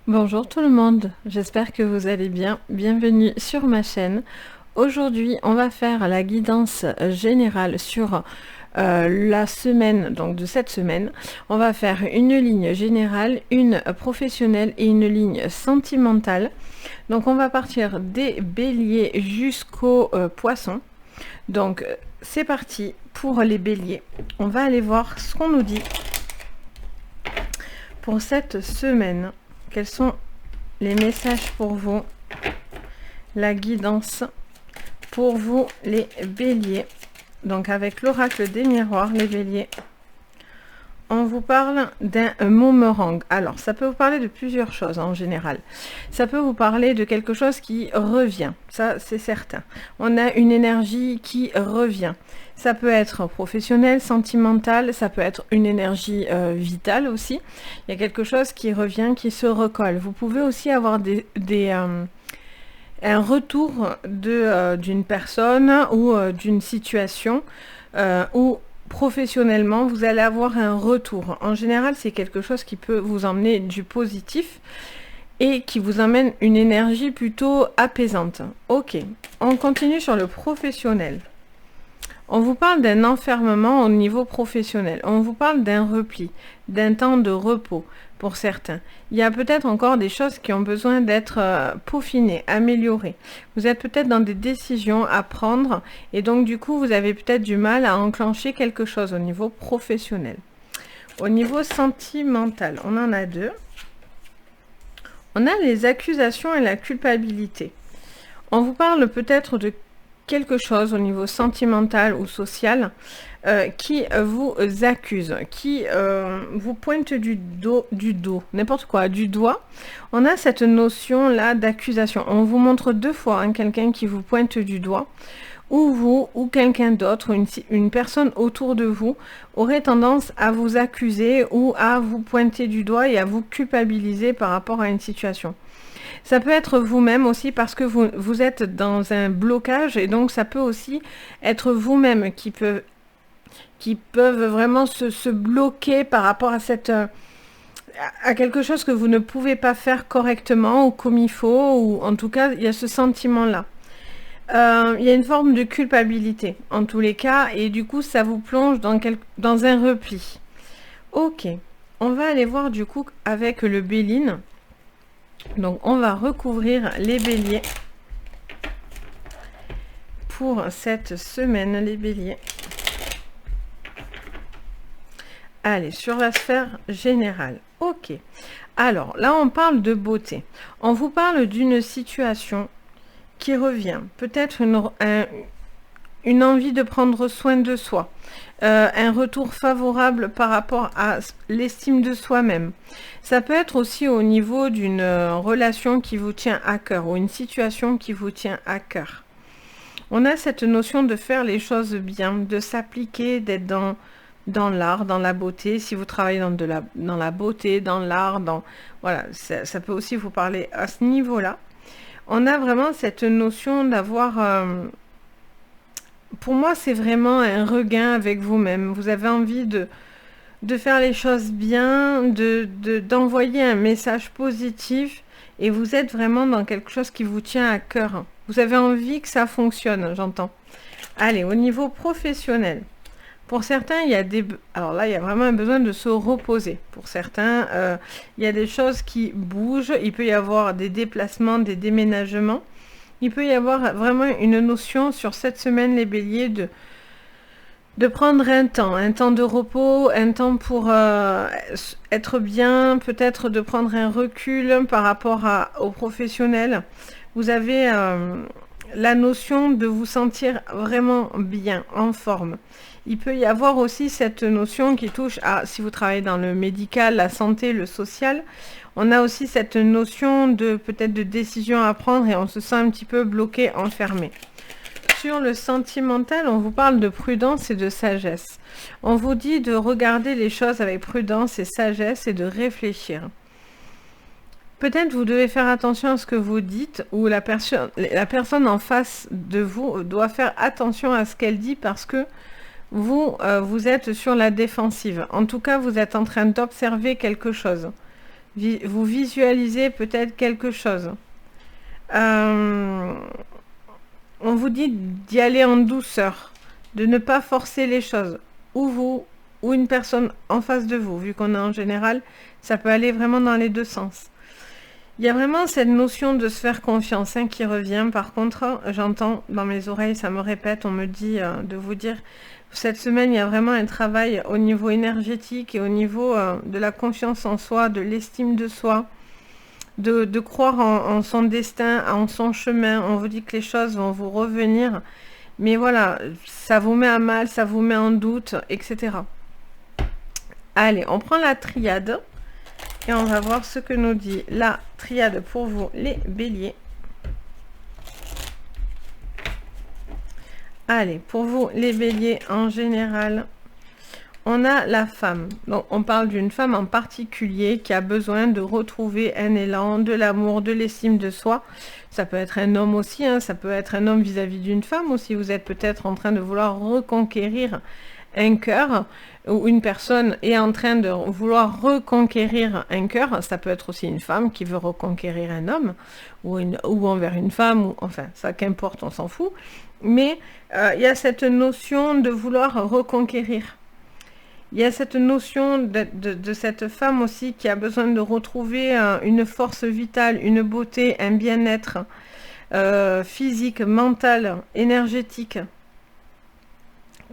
Bonjour tout le monde, j'espère que vous allez bien. Bienvenue sur ma chaîne. Aujourd'hui, on va faire la guidance générale sur la semaine, donc de cette semaine. On va faire une ligne générale, une professionnelle et une ligne sentimentale. Donc on va partir des béliers jusqu'aux poissons. Donc c'est parti pour les béliers. On va aller voir ce qu'on nous dit pour cette semaine. Quels sont les messages pour vous, la guidance pour vous les béliers. Donc avec l'oracle des miroirs, les béliers, on vous parle d'un boomerang. Alors ça peut vous parler de plusieurs choses en général. Ça peut vous parler de quelque chose qui revient, ça c'est certain. On a une énergie qui revient. Ça peut être professionnel, sentimental, ça peut être une énergie vitale aussi. Il y a quelque chose qui revient, qui se recolle. Vous pouvez aussi avoir un retour d'une personne ou d'une situation où professionnellement vous allez avoir un retour. En général, c'est quelque chose qui peut vous emmener du positif et qui vous amène une énergie plutôt apaisante. Ok, on continue sur le professionnel. On vous parle d'un enfermement au niveau professionnel. On vous parle d'un repli, d'un temps de repos pour certains. Il y a peut-être encore des choses qui ont besoin d'être peaufinées, améliorées. Vous êtes peut-être dans des décisions à prendre et donc du coup vous avez peut-être du mal à enclencher quelque chose au niveau professionnel. Au niveau sentimental, on en a deux. On a les accusations et la culpabilité. On vous parle peut-être de quelque chose au niveau sentimental ou social qui vous accuse, qui vous pointe du n'importe quoi, du doigt. On a cette notion là d'accusation. On vous montre deux fois quelqu'un qui vous pointe du doigt, ou vous ou quelqu'un d'autre, une personne autour de vous aurait tendance à vous accuser ou à vous pointer du doigt et à vous culpabiliser par rapport à une situation. Ça peut être vous-même aussi parce que vous êtes dans un blocage et donc ça peut aussi être vous-même qui peuvent vraiment se bloquer par rapport à quelque chose que vous ne pouvez pas faire correctement ou comme il faut, ou en tout cas il y a ce sentiment-là. Il y a une forme de culpabilité en tous les cas et du coup ça vous plonge dans un repli. Ok, on va aller voir du coup avec le Béline. Donc on va recouvrir les béliers pour cette semaine, les béliers. Allez, sur la sphère générale. Ok. Alors, là, on parle de beauté. On vous parle d'une situation qui revient. Peut-être une envie de prendre soin de soi. Un retour favorable par rapport à l'estime de soi-même. Ça peut être aussi au niveau d'une relation qui vous tient à cœur ou une situation qui vous tient à cœur. On a cette notion de faire les choses bien, de s'appliquer, d'être dans l'art, dans la beauté. Si vous travaillez dans la beauté, dans l'art, voilà, ça peut aussi vous parler à ce niveau-là. On a vraiment cette notion d'avoir... pour moi, c'est vraiment un regain avec vous-même. Vous avez envie de faire les choses bien, d'envoyer un message positif et vous êtes vraiment dans quelque chose qui vous tient à cœur. Vous avez envie que ça fonctionne, j'entends. Allez, au niveau professionnel. Pour certains, alors là, il y a vraiment un besoin de se reposer. Pour certains, il y a des choses qui bougent. Il peut y avoir des déplacements, des déménagements. Il peut y avoir vraiment une notion sur cette semaine, les béliers, de prendre un temps de repos, un temps pour être bien, peut-être de prendre un recul par rapport aux professionnels. Vous avez la notion de vous sentir vraiment bien, en forme. Il peut y avoir aussi cette notion qui touche à, si vous travaillez dans le médical, la santé, le social, on a aussi cette notion peut-être de décision à prendre et on se sent un petit peu bloqué, enfermé. Sur le sentimental, on vous parle de prudence et de sagesse. On vous dit de regarder les choses avec prudence et sagesse et de réfléchir. Peut-être vous devez faire attention à ce que vous dites ou la personne en face de vous doit faire attention à ce qu'elle dit parce que vous êtes sur la défensive. En tout cas, vous êtes en train d'observer quelque chose. Vous visualisez peut-être quelque chose. On vous dit d'y aller en douceur, de ne pas forcer les choses. Ou vous, ou une personne en face de vous. Vu qu'on est en général, ça peut aller vraiment dans les deux sens. Il y a vraiment cette notion de se faire confiance qui revient. Par contre, j'entends dans mes oreilles, ça me répète, on me dit de vous dire, cette semaine, il y a vraiment un travail au niveau énergétique et au niveau de la confiance en soi, de l'estime de soi, de croire en son destin, en son chemin. On vous dit que les choses vont vous revenir. Mais voilà, ça vous met à mal, ça vous met en doute, etc. Allez, on prend la triade. Et on va voir ce que nous dit la triade pour vous, les béliers. Allez, pour vous, les béliers, en général, on a la femme. Donc, on parle d'une femme en particulier qui a besoin de retrouver un élan, de l'amour, de l'estime de soi. Ça peut être un homme aussi, ça peut être un homme vis-à-vis d'une femme aussi. Vous êtes peut-être en train de vouloir reconquérir un cœur, ou une personne est en train de vouloir reconquérir un cœur. Ça peut être aussi une femme qui veut reconquérir un homme, ou envers une femme, ou enfin, ça qu'importe, on s'en fout. Mais il y a cette notion de vouloir reconquérir. Il y a cette notion de cette femme aussi qui a besoin de retrouver une force vitale, une beauté, un bien-être physique, mental, énergétique.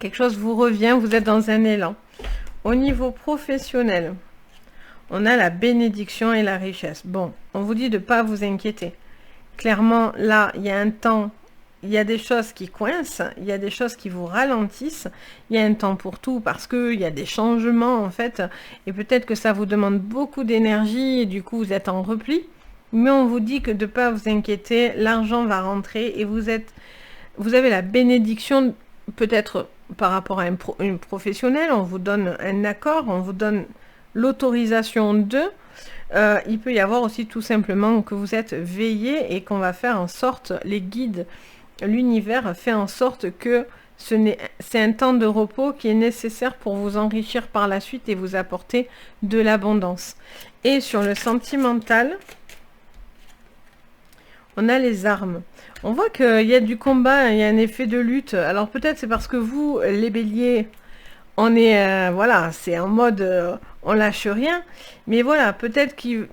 Quelque chose vous revient, vous êtes dans un élan. Au niveau professionnel, on a la bénédiction et la richesse. Bon, on vous dit de ne pas vous inquiéter. Clairement, là, il y a un temps, il y a des choses qui coincent, il y a des choses qui vous ralentissent. Il y a un temps pour tout parce qu'il y a des changements, en fait. Et peut-être que ça vous demande beaucoup d'énergie et du coup, vous êtes en repli. Mais on vous dit que de ne pas vous inquiéter, l'argent va rentrer et vous avez la bénédiction, peut-être par rapport à une professionnelle, on vous donne un accord, on vous donne l'autorisation de. Il peut y avoir aussi tout simplement que vous êtes veillé et qu'on va faire en sorte, les guides, l'univers fait en sorte que c'est un temps de repos qui est nécessaire pour vous enrichir par la suite et vous apporter de l'abondance. Et sur le sentimental, on a les armes. On voit qu'il y a du combat, il y a un effet de lutte. Alors peut-être c'est parce que vous, les béliers, on est, voilà, c'est en mode, on lâche rien. Mais voilà, peut-être qu'il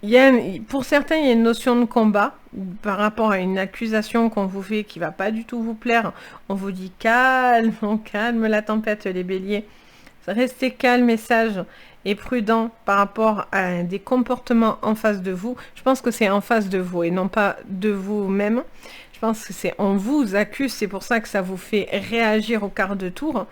y a, pour certains, il y a une notion de combat par rapport à une accusation qu'on vous fait qui va pas du tout vous plaire. On vous dit calme, on calme la tempête, les béliers. Restez calme et sage et prudent par rapport à des comportements en face de vous. Je pense que c'est en face de vous et non pas de vous-même. Je pense que c'est on vous accuse, c'est pour ça que ça vous fait réagir au quart de tour.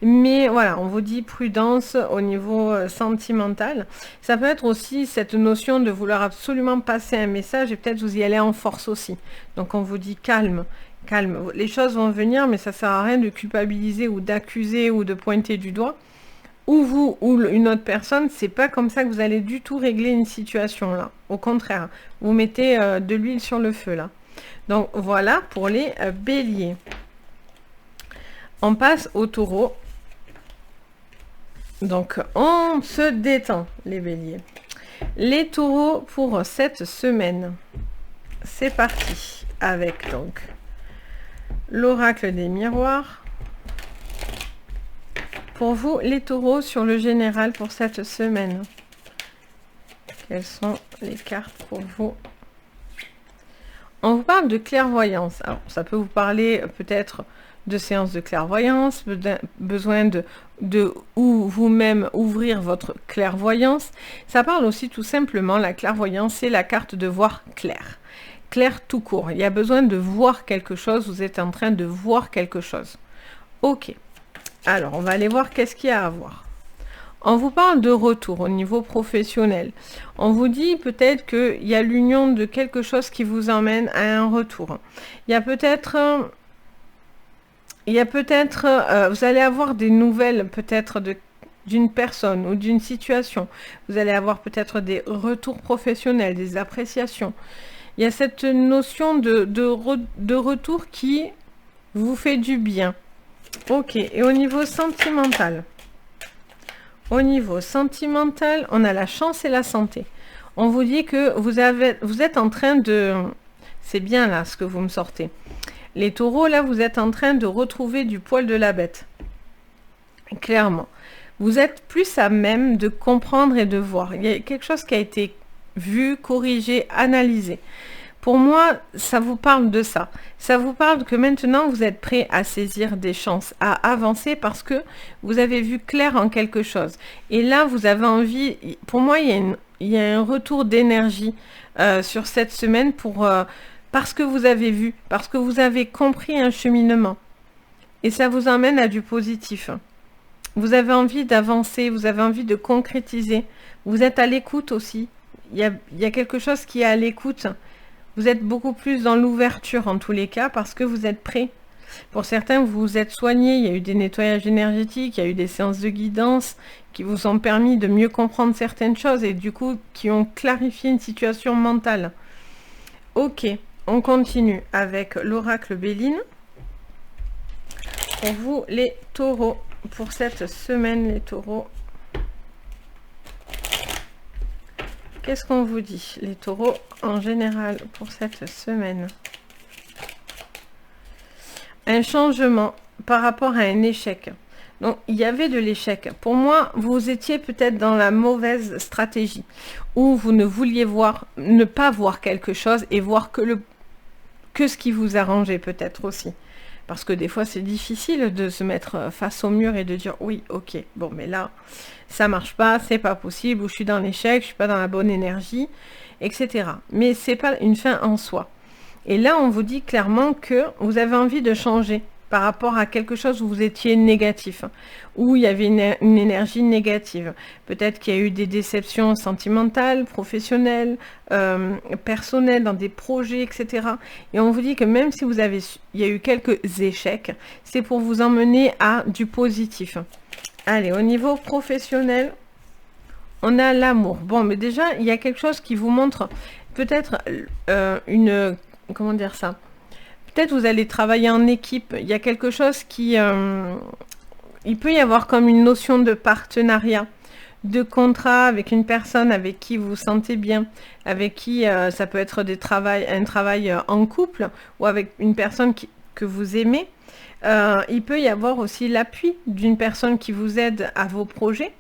Mais voilà, on vous dit prudence au niveau sentimental. Ça peut être aussi cette notion de vouloir absolument passer un message et peut-être vous y allez en force aussi. Donc on vous dit calme. Calme, les choses vont venir, mais ça sert à rien de culpabiliser ou d'accuser ou de pointer du doigt. Ou vous ou une autre personne, c'est pas comme ça que vous allez du tout régler une situation là. Au contraire, vous mettez de l'huile sur le feu là. Donc voilà pour les béliers. On passe aux taureaux. Donc on se détend les béliers. Les taureaux pour cette semaine. C'est parti avec donc l'oracle des miroirs. Pour vous, les taureaux, sur le général pour cette semaine. Quelles sont les cartes pour vous? On vous parle de clairvoyance. Alors, ça peut vous parler peut-être de séances de clairvoyance, besoin de ou vous-même ouvrir votre clairvoyance. Ça parle aussi tout simplement, la clairvoyance, c'est la carte de voir clair. Clair tout court. Il y a besoin de voir quelque chose, vous êtes en train de voir quelque chose. Ok. Alors, on va aller voir qu'est-ce qu'il y a à voir. On vous parle de retour au niveau professionnel. On vous dit peut-être qu'il y a l'union de quelque chose qui vous emmène à un retour. Il y a peut-être... vous allez avoir des nouvelles peut-être d'une personne ou d'une situation. Vous allez avoir peut-être des retours professionnels, des appréciations. Il y a cette notion de retour qui vous fait du bien. Ok, et au niveau sentimental? Au niveau sentimental, on a la chance et la santé. On vous dit que vous êtes en train de... C'est bien là ce que vous me sortez. Les taureaux, là, vous êtes en train de retrouver du poil de la bête. Clairement. Vous êtes plus à même de comprendre et de voir. Il y a quelque chose qui a été vu, corrigé, analysé. Pour moi, ça vous parle de ça. Ça vous parle que maintenant, vous êtes prêt à saisir des chances, à avancer parce que vous avez vu clair en quelque chose. Et là, vous avez envie... Pour moi, il y a un retour d'énergie sur cette semaine parce que vous avez vu, parce que vous avez compris un cheminement. Et ça vous emmène à du positif. Vous avez envie d'avancer, vous avez envie de concrétiser. Vous êtes à l'écoute aussi. Il y a quelque chose qui est à l'écoute. Vous êtes beaucoup plus dans l'ouverture en tous les cas parce que vous êtes prêt. Pour certains, vous vous êtes soignés, il y a eu des nettoyages énergétiques, il y a eu des séances de guidance qui vous ont permis de mieux comprendre certaines choses et du coup qui ont clarifié une situation mentale. Ok, on continue avec l'oracle Béline. Pour vous, les taureaux, pour cette semaine, les taureaux. Qu'est-ce qu'on vous dit, les taureaux, en général, pour cette semaine? Un changement par rapport à un échec. Donc, il y avait de l'échec. Pour moi, vous étiez peut-être dans la mauvaise stratégie, où vous ne vouliez ne pas voir quelque chose et voir que ce qui vous arrangeait peut-être aussi. Parce que des fois, c'est difficile de se mettre face au mur et de dire oui, ok, bon, mais là, ça marche pas, c'est pas possible, ou je suis dans l'échec, je suis pas dans la bonne énergie, etc. Mais c'est pas une fin en soi. Et là, on vous dit clairement que vous avez envie de changer par rapport à quelque chose où vous étiez négatif, où il y avait une énergie négative. Peut-être qu'il y a eu des déceptions sentimentales, professionnelles, personnelles, dans des projets, etc. Et on vous dit que même si il y a eu quelques échecs, c'est pour vous emmener à du positif. Allez, au niveau professionnel, on a l'amour. Bon, mais déjà, il y a quelque chose qui vous montre peut-être comment dire ça? Peut-être vous allez travailler en équipe. Il y a quelque chose qui... il peut y avoir comme une notion de partenariat, de contrat avec une personne avec qui vous vous sentez bien, avec qui ça peut être un travail en couple ou avec une personne que vous aimez. Il peut y avoir aussi l'appui d'une personne qui vous aide à vos projets,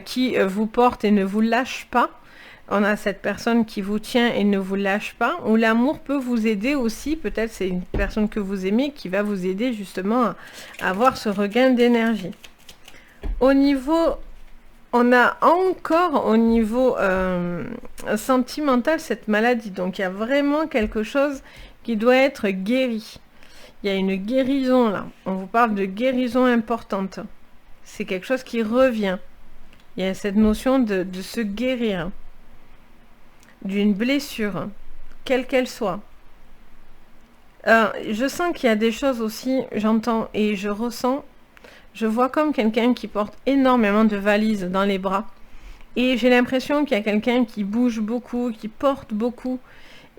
qui vous porte et ne vous lâche pas. On a cette personne qui vous tient et ne vous lâche pas, ou l'amour peut vous aider aussi, peut-être c'est une personne que vous aimez qui va vous aider justement à avoir ce regain d'énergie. Au niveau, on a encore au niveau sentimental cette maladie, donc il y a vraiment quelque chose qui doit être guéri. Il y a une guérison là, on vous parle de guérison importante. C'est quelque chose qui revient. Il y a cette notion de se guérir d'une blessure, quelle qu'elle soit. Je sens qu'il y a des choses aussi, j'entends et je ressens, je vois comme quelqu'un qui porte énormément de valises dans les bras. Et j'ai l'impression qu'il y a quelqu'un qui bouge beaucoup, qui porte beaucoup.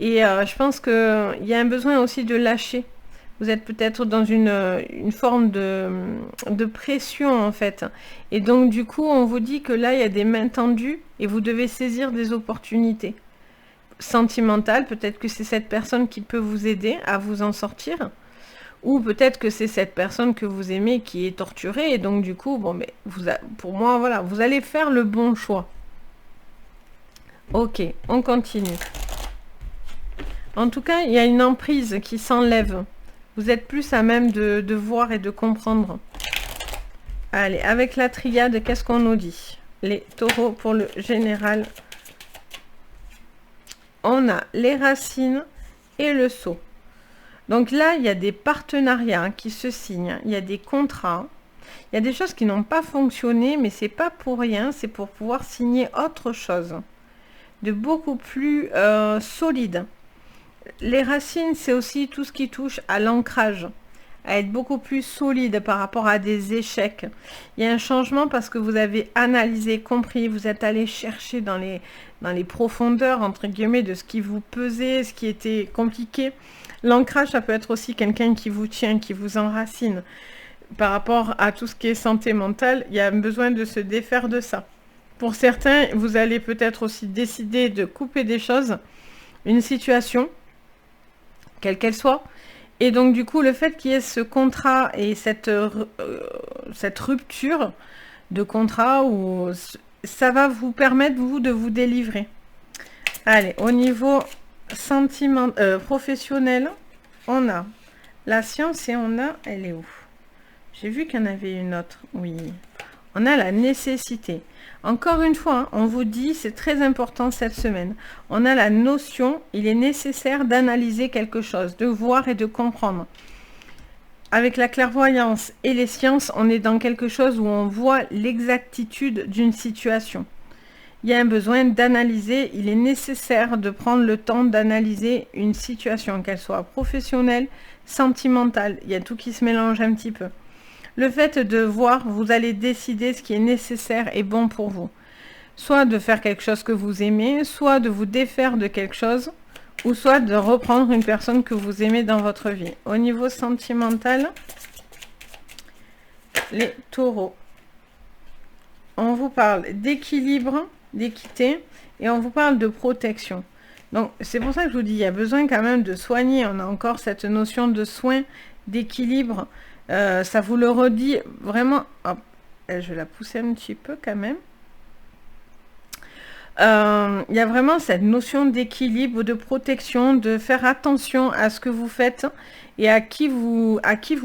Et je pense qu'il y a un besoin aussi de lâcher. Vous êtes peut-être dans une forme de pression en fait. Et donc du coup, on vous dit que là, il y a des mains tendues et vous devez saisir des opportunités. Sentimentale, peut-être que c'est cette personne qui peut vous aider à vous en sortir, ou peut-être que c'est cette personne que vous aimez qui est torturée, et donc du coup, bon, mais pour moi, voilà, vous allez faire le bon choix. Ok, on continue. En tout cas, il y a une emprise qui s'enlève. Vous êtes plus à même de voir et de comprendre. Allez, avec la triade, qu'est-ce qu'on nous dit? Les taureaux pour le général. On a les racines et le sceau. Donc là, il y a des partenariats qui se signent, il y a des contrats, il y a des choses qui n'ont pas fonctionné, mais c'est pas pour rien, c'est pour pouvoir signer autre chose, de beaucoup plus solide. Les racines, c'est aussi tout ce qui touche à l'ancrage, à être beaucoup plus solide par rapport à des échecs. Il y a un changement parce que vous avez analysé, compris, vous êtes allé chercher dans les profondeurs, entre guillemets, de ce qui vous pesait, ce qui était compliqué. L'ancrage, ça peut être aussi quelqu'un qui vous tient, qui vous enracine. Par rapport à tout ce qui est santé mentale, il y a besoin de se défaire de ça. Pour certains, vous allez peut-être aussi décider de couper des choses, une situation, quelle qu'elle soit. Et donc, du coup, le fait qu'il y ait ce contrat et cette rupture de contrat, ça va vous permettre, vous, de vous délivrer. Allez, au niveau professionnel, on a la science et on a... Elle est où? J'ai vu qu'il y en avait une autre. Oui. On a la nécessité. Encore une fois, hein, on vous dit, c'est très important cette semaine. On a la notion, il est nécessaire d'analyser quelque chose, de voir et de comprendre. Avec la clairvoyance et les sciences, on est dans quelque chose où on voit l'exactitude d'une situation. Il y a un besoin d'analyser, il est nécessaire de prendre le temps d'analyser une situation, qu'elle soit professionnelle, sentimentale. Il y a tout qui se mélange un petit peu. Le fait de voir, vous allez décider ce qui est nécessaire et bon pour vous. Soit de faire quelque chose que vous aimez, soit de vous défaire de quelque chose, ou soit de reprendre une personne que vous aimez dans votre vie. Au niveau sentimental, les taureaux. On vous parle d'équilibre, d'équité, et on vous parle de protection. Donc, c'est pour ça que je vous dis, il y a besoin quand même de soigner. On a encore cette notion de soin, d'équilibre. Ça vous le redit vraiment. Hop, je vais la pousser un petit peu quand même. Il y a vraiment cette notion d'équilibre, de protection, de faire attention à ce que vous faites et à qui vous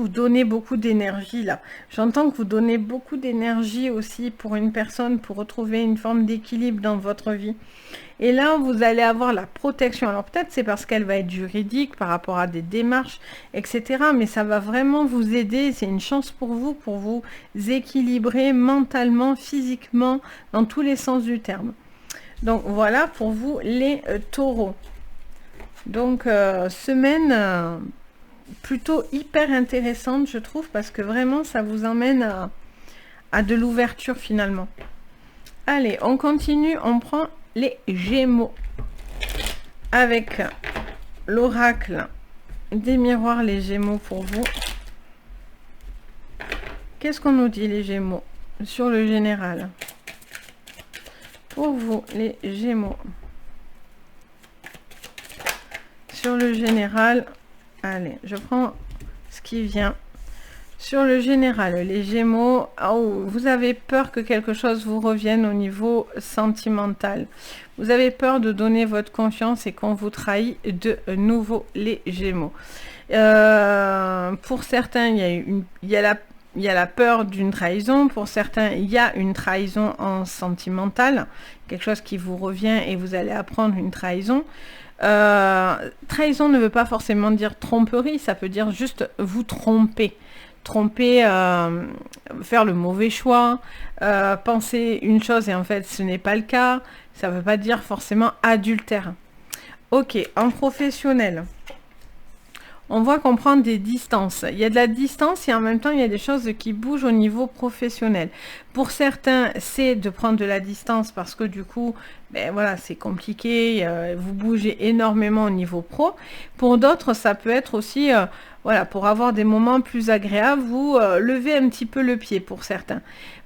donnez beaucoup d'énergie là. J'entends que vous donnez beaucoup d'énergie aussi pour une personne, pour retrouver une forme d'équilibre dans votre vie. Et là, vous allez avoir la protection. Alors peut-être c'est parce qu'elle va être juridique par rapport à des démarches, etc. Mais ça va vraiment vous aider. C'est une chance pour vous équilibrer mentalement, physiquement, dans tous les sens du terme. Donc voilà pour vous les taureaux. Donc semaine plutôt hyper intéressante je trouve, parce que vraiment ça vous emmène à de l'ouverture finalement. Allez, on continue, on prend les Gémeaux avec l'oracle des miroirs, les Gémeaux pour vous. Qu'est-ce qu'on nous dit les Gémeaux sur le général? Pour vous, les Gémeaux. Sur le général, allez, je prends ce qui vient. Sur le général, les Gémeaux, oh, vous avez peur que quelque chose vous revienne au niveau sentimental. Vous avez peur de donner votre confiance et qu'on vous trahit de nouveau, les Gémeaux. Pour certains, il y a la peur d'une trahison. Pour certains, il y a une trahison en sentimental, quelque chose qui vous revient et vous allez apprendre une trahison. Trahison ne veut pas forcément dire tromperie, ça peut dire juste vous tromper. Tromper, faire le mauvais choix, penser une chose et en fait ce n'est pas le cas. Ça ne veut pas dire forcément adultère. Ok, en professionnel. On voit qu'on prend des distances. Il y a de la distance et en même temps, il y a des choses qui bougent au niveau professionnel. Pour certains, c'est de prendre de la distance parce que du coup, ben voilà, c'est compliqué. Vous bougez énormément au niveau pro. Pour d'autres, ça peut être aussi, voilà, pour avoir des moments plus agréables, vous levez un petit peu le pied pour certains.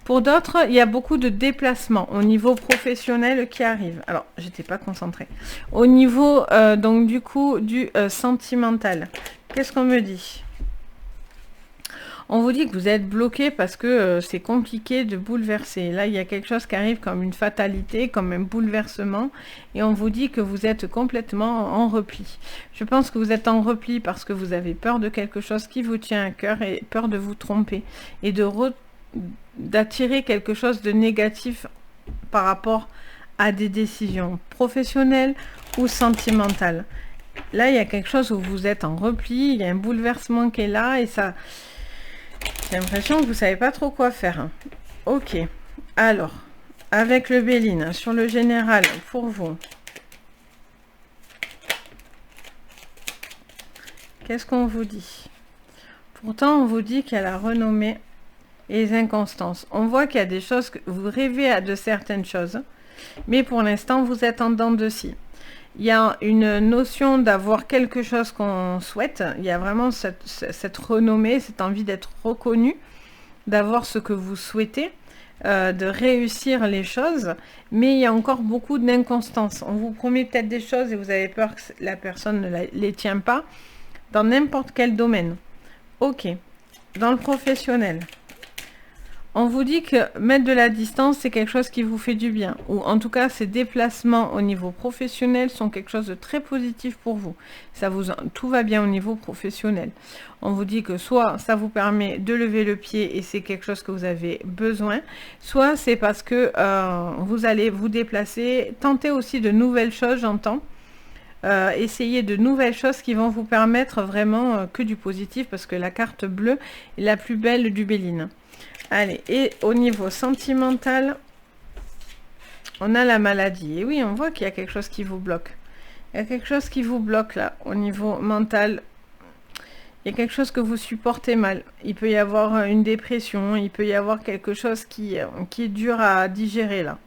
Pour d'autres, il y a beaucoup de déplacements au niveau professionnel qui arrivent. Alors, j'étais pas concentrée. Au niveau, donc du coup, du sentimental, qu'est-ce qu'on me dit? On vous dit que vous êtes bloqué parce que c'est compliqué de bouleverser. Là, il y a quelque chose qui arrive comme une fatalité, comme un bouleversement. Et on vous dit que vous êtes complètement en repli. Je pense que vous êtes en repli parce que vous avez peur de quelque chose qui vous tient à cœur et peur de vous tromper. Et d'attirer quelque chose de négatif par rapport à des décisions professionnelles ou sentimentales. Là, il y a quelque chose où vous êtes en repli, il y a un bouleversement qui est là et ça... J'ai l'impression que vous ne savez pas trop quoi faire. Ok. Alors, avec le Béline, sur le général, pour vous. Qu'est-ce qu'on vous dit? Pourtant, on vous dit qu'il y a la renommée et les inconstances. On voit qu'il y a des choses, que vous rêvez de certaines choses, mais pour l'instant, vous êtes en dents de scie. Il y a une notion d'avoir quelque chose qu'on souhaite. Il y a vraiment cette renommée, cette envie d'être reconnu. d'avoir ce que vous souhaitez, de réussir les choses, mais il y a encore beaucoup d'inconstance. On vous promet peut-être des choses et vous avez peur que la personne ne les tient pas, dans n'importe quel domaine. Ok, dans le professionnel, on vous dit que mettre de la distance, c'est quelque chose qui vous fait du bien. Ou en tout cas, ces déplacements au niveau professionnel sont quelque chose de très positif pour vous. Tout va bien au niveau professionnel. On vous dit que soit ça vous permet de lever le pied et c'est quelque chose que vous avez besoin, soit c'est parce que vous allez vous déplacer, tenter aussi de nouvelles choses, j'entends. Essayez de nouvelles choses qui vont vous permettre vraiment que du positif, parce que la carte bleue est la plus belle du Béline. Allez, et au niveau sentimental, on a la maladie. Et oui, on voit qu'il y a quelque chose qui vous bloque. Il y a quelque chose qui vous bloque là, au niveau mental. Il y a quelque chose que vous supportez mal. Il peut y avoir une dépression, il peut y avoir quelque chose qui est dur à digérer là.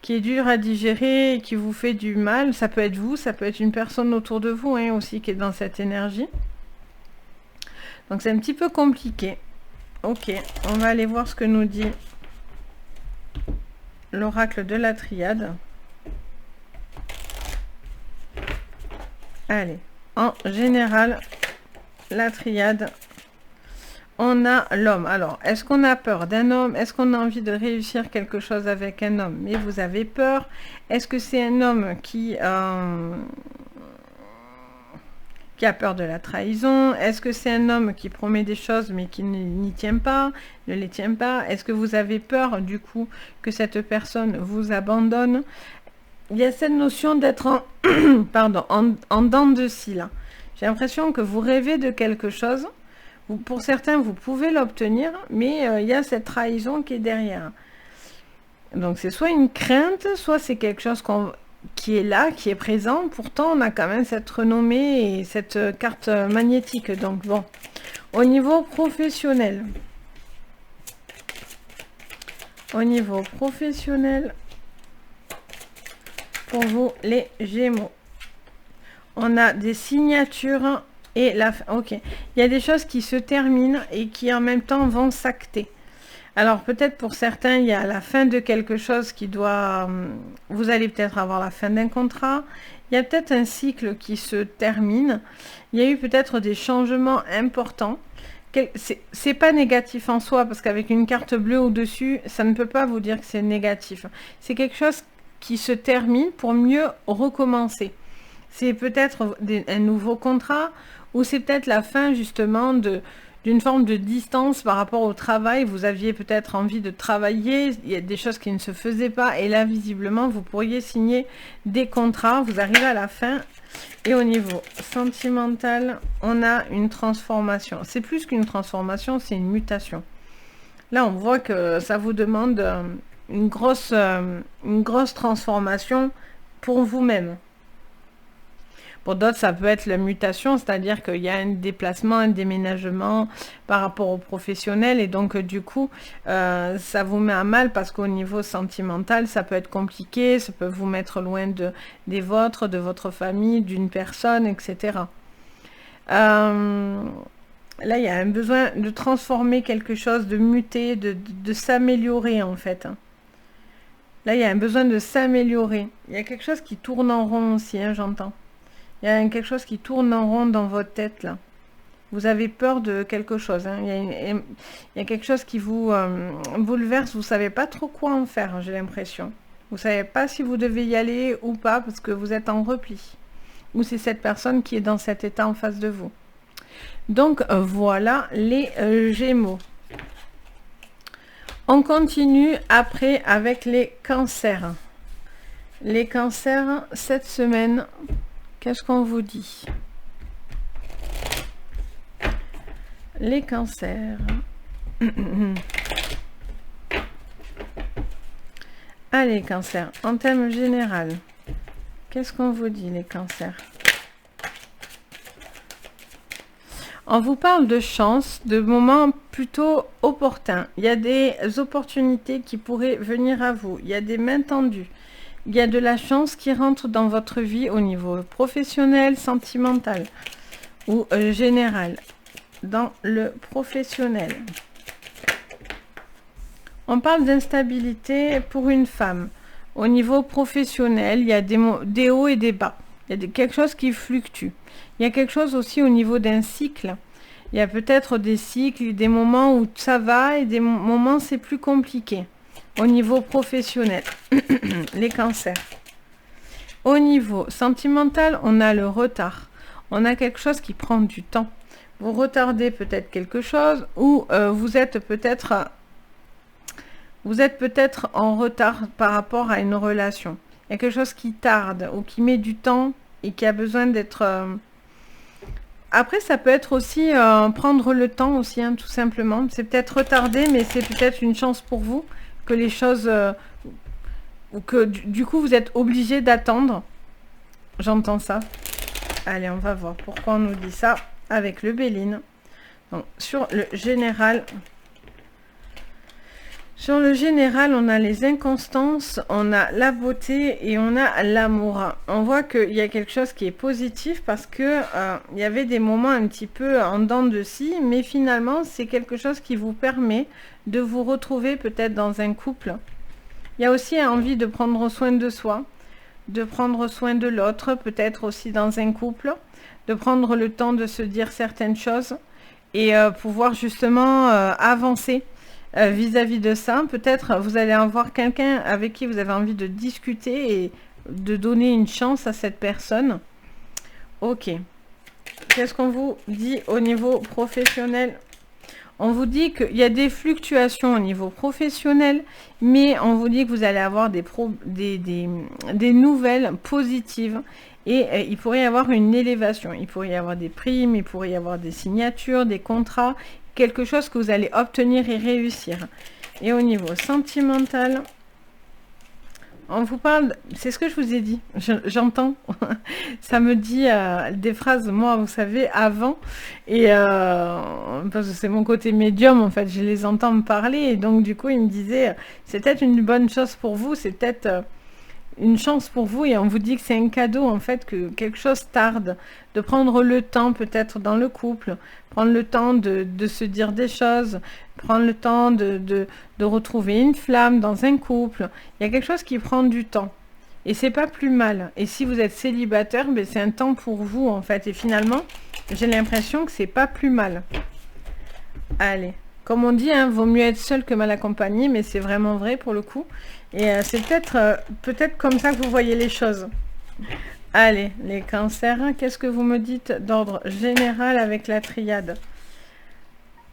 Qui est dur à digérer et qui vous fait du mal. Ça peut être vous, ça peut être une personne autour de vous hein, aussi qui est dans cette énergie. Donc c'est un petit peu compliqué. Ok, on va aller voir ce que nous dit l'oracle de la triade. Allez, en général, la triade, on a l'homme. Alors, est-ce qu'on a peur d'un homme? Est-ce qu'on a envie de réussir quelque chose avec un homme? Mais vous avez peur. Est-ce que c'est un homme qui a peur de la trahison? Est-ce que c'est un homme qui promet des choses mais qui n'y tient pas, ne les tient pas? Est-ce que vous avez peur du coup que cette personne vous abandonne? Il y a cette notion d'être en, pardon, en dents de scie là. J'ai l'impression que vous rêvez de quelque chose. Pour certains, vous pouvez l'obtenir, mais il y a cette trahison qui est derrière. Donc c'est soit une crainte, soit c'est quelque chose qui est là, qui est présent. Pourtant, on a quand même cette renommée et cette carte magnétique. Donc bon, au niveau professionnel, pour vous, les Gémeaux, on a des signatures et la fin. Ok, il y a des choses qui se terminent et qui en même temps vont s'acter. Alors peut-être pour certains, il y a la fin de quelque chose qui doit... Vous allez peut-être avoir la fin d'un contrat. Il y a peut-être un cycle qui se termine. Il y a eu peut-être des changements importants. C'est pas négatif en soi, parce qu'avec une carte bleue au-dessus, ça ne peut pas vous dire que c'est négatif. C'est quelque chose qui se termine pour mieux recommencer. C'est peut-être un nouveau contrat, ou c'est peut-être la fin justement d'une forme de distance par rapport au travail. Vous aviez peut-être envie de travailler, il y a des choses qui ne se faisaient pas, et là visiblement vous pourriez signer des contrats, vous arrivez à la fin. Et au niveau sentimental, on a une transformation. C'est plus qu'une transformation, c'est une mutation. Là on voit que ça vous demande une grosse transformation pour vous-même. Pour d'autres, ça peut être la mutation, c'est-à-dire qu'il y a un déplacement, un déménagement par rapport au professionnel, et donc du coup, ça vous met à mal parce qu'au niveau sentimental, ça peut être compliqué, ça peut vous mettre loin des vôtres, de votre famille, d'une personne, etc. Là, il y a un besoin de transformer quelque chose, de muter, de s'améliorer en fait. Là, il y a un besoin de s'améliorer. Il y a quelque chose qui tourne en rond aussi, hein, j'entends. Il y a quelque chose qui tourne en rond dans votre tête, là. Vous avez peur de quelque chose. Hein. Il y a quelque chose qui vous bouleverse. Vous ne savez pas trop quoi en faire, hein, j'ai l'impression. Vous ne savez pas si vous devez y aller ou pas, parce que vous êtes en repli. Ou c'est cette personne qui est dans cet état en face de vous. Donc, voilà les Gémeaux. On continue après avec les cancers. Les cancers, cette semaine... Qu'est-ce qu'on vous dit? Les cancers. Allez, cancers, en thème général. Qu'est-ce qu'on vous dit, les cancers? On vous parle de chance, de moments plutôt opportuns. Il y a des opportunités qui pourraient venir à vous. Il y a des mains tendues. Il y a de la chance qui rentre dans votre vie au niveau professionnel, sentimental ou général. Dans le professionnel. On parle d'instabilité pour une femme. Au niveau professionnel, il y a des hauts et des bas. Il y a quelque chose qui fluctue. Il y a quelque chose aussi au niveau d'un cycle. Il y a peut-être des cycles, des moments où ça va et des moments où c'est plus compliqué. Au niveau professionnel, les cancers. Au niveau sentimental, on a le retard. On a quelque chose qui prend du temps. Vous retardez peut-être quelque chose ou vous êtes peut-être en retard par rapport à une relation. Il y a quelque chose qui tarde ou qui met du temps et qui a besoin d'être... Après, ça peut être aussi prendre le temps aussi, hein, tout simplement. C'est peut-être retardé, mais c'est peut-être une chance pour vous que les choses... ou que du coup, vous êtes obligé d'attendre. J'entends ça. Allez, on va voir pourquoi on nous dit ça avec le Béline. Donc, sur le général... Sur le général, on a les inconstances, on a la beauté et on a l'amour. On voit qu'il y a quelque chose qui est positif parce que il y avait des moments un petit peu en dents de scie, mais finalement, c'est quelque chose qui vous permet de vous retrouver peut-être dans un couple. Il y a aussi envie de prendre soin de soi, de prendre soin de l'autre, peut-être aussi dans un couple, de prendre le temps de se dire certaines choses et pouvoir justement avancer. Vis-à-vis de ça, peut-être vous allez avoir quelqu'un avec qui vous avez envie de discuter et de donner une chance à cette personne. Ok. Qu'est-ce qu'on vous dit au niveau professionnel? On vous dit qu'il y a des fluctuations au niveau professionnel, mais on vous dit que vous allez avoir des nouvelles positives et il pourrait y avoir une élévation. Il pourrait y avoir des primes, il pourrait y avoir des signatures, des contrats, quelque chose que vous allez obtenir et réussir. Et au niveau sentimental, on vous parle, c'est ce que je vous ai dit, j'entends, ça me dit des phrases, moi, vous savez, avant, et parce que c'est mon côté médium, en fait, je les entends me parler, et donc, du coup, il me disait, c'est peut-être une bonne chose pour vous, c'est peut-être une chance pour vous, et on vous dit que c'est un cadeau, en fait, que quelque chose tarde, de prendre le temps, peut-être, dans le couple, prendre le temps de se dire des choses, prendre le temps de retrouver une flamme dans un couple. Il y a quelque chose qui prend du temps. Et c'est pas plus mal. Et si vous êtes célibataire, ben c'est un temps pour vous, en fait. Et finalement, j'ai l'impression que c'est pas plus mal. Allez. Comme on dit, hein, vaut mieux être seul que mal accompagné, mais c'est vraiment vrai pour le coup. Et c'est peut-être comme ça que vous voyez les choses. Allez, les cancers, qu'est-ce que vous me dites d'ordre général avec la triade?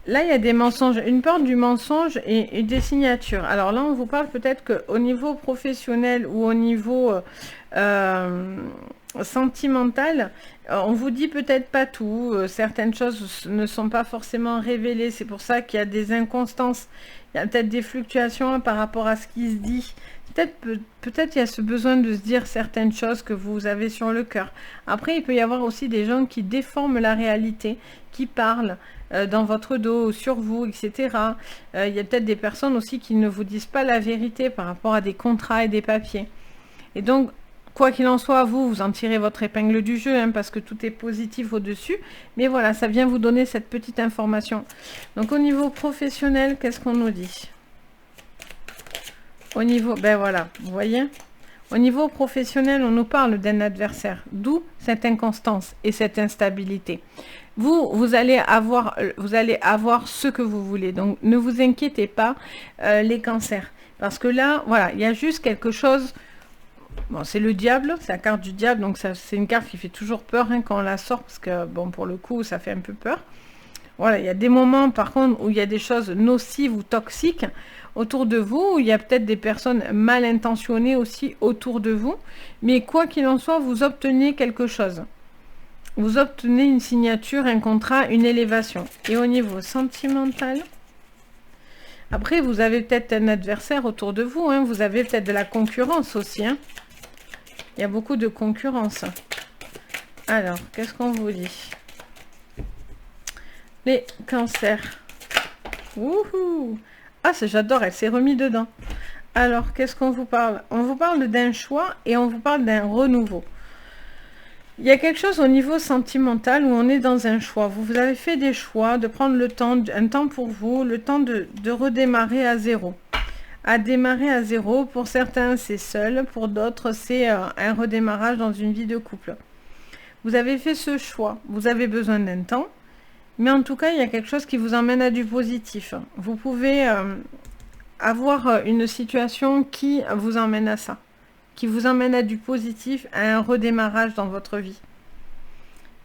Là, il y a des mensonges, une peur du mensonge et des signatures. Alors là, on vous parle peut-être qu'au niveau professionnel ou au niveau sentimental, on vous dit peut-être pas tout. Certaines choses ne sont pas forcément révélées. C'est pour ça qu'il y a des inconstances. Il y a peut-être des fluctuations par rapport à ce qui se dit. Peut-être il y a ce besoin de se dire certaines choses que vous avez sur le cœur. Après, il peut y avoir aussi des gens qui déforment la réalité, qui parlent dans votre dos, sur vous, etc. Il y a peut-être des personnes aussi qui ne vous disent pas la vérité par rapport à des contrats et des papiers. Et donc, quoi qu'il en soit, vous en tirez votre épingle du jeu, hein, parce que tout est positif au-dessus. Mais voilà, ça vient vous donner cette petite information. Donc, au niveau professionnel, qu'est-ce qu'on nous dit ? Au niveau, ben voilà, vous voyez, au niveau professionnel, on nous parle d'un adversaire, d'où cette inconstance et cette instabilité. Vous allez avoir ce que vous voulez, donc ne vous inquiétez pas, les cancers, parce que là, voilà, il y a juste quelque chose. Bon, c'est le diable, c'est la carte du diable, donc c'est une carte qui fait toujours peur, hein, quand on la sort, parce que bon, pour le coup, ça fait un peu peur. Voilà, il y a des moments, par contre, où il y a des choses nocives ou toxiques autour de vous, où il y a peut-être des personnes mal intentionnées aussi autour de vous, mais quoi qu'il en soit, vous obtenez quelque chose. Vous obtenez une signature, un contrat, une élévation. Et au niveau sentimental, après, vous avez peut-être un adversaire autour de vous, hein, vous avez peut-être de la concurrence aussi, hein. Il y a beaucoup de concurrence. Alors, qu'est-ce qu'on vous dit ? Les cancers. Wouhou! Ah, j'adore, elle s'est remise dedans. Alors, qu'est-ce qu'on vous parle? On vous parle d'un choix et on vous parle d'un renouveau. Il y a quelque chose au niveau sentimental où on est dans un choix. Vous avez fait des choix, de prendre le temps, un temps pour vous, le temps de redémarrer à zéro. à démarrer à zéro. Pour certains, c'est seul. Pour d'autres, c'est un redémarrage dans une vie de couple. Vous avez fait ce choix. Vous avez besoin d'un temps. Mais en tout cas, il y a quelque chose qui vous emmène à du positif. Vous pouvez avoir une situation qui vous emmène à ça. Qui vous emmène à du positif, à un redémarrage dans votre vie.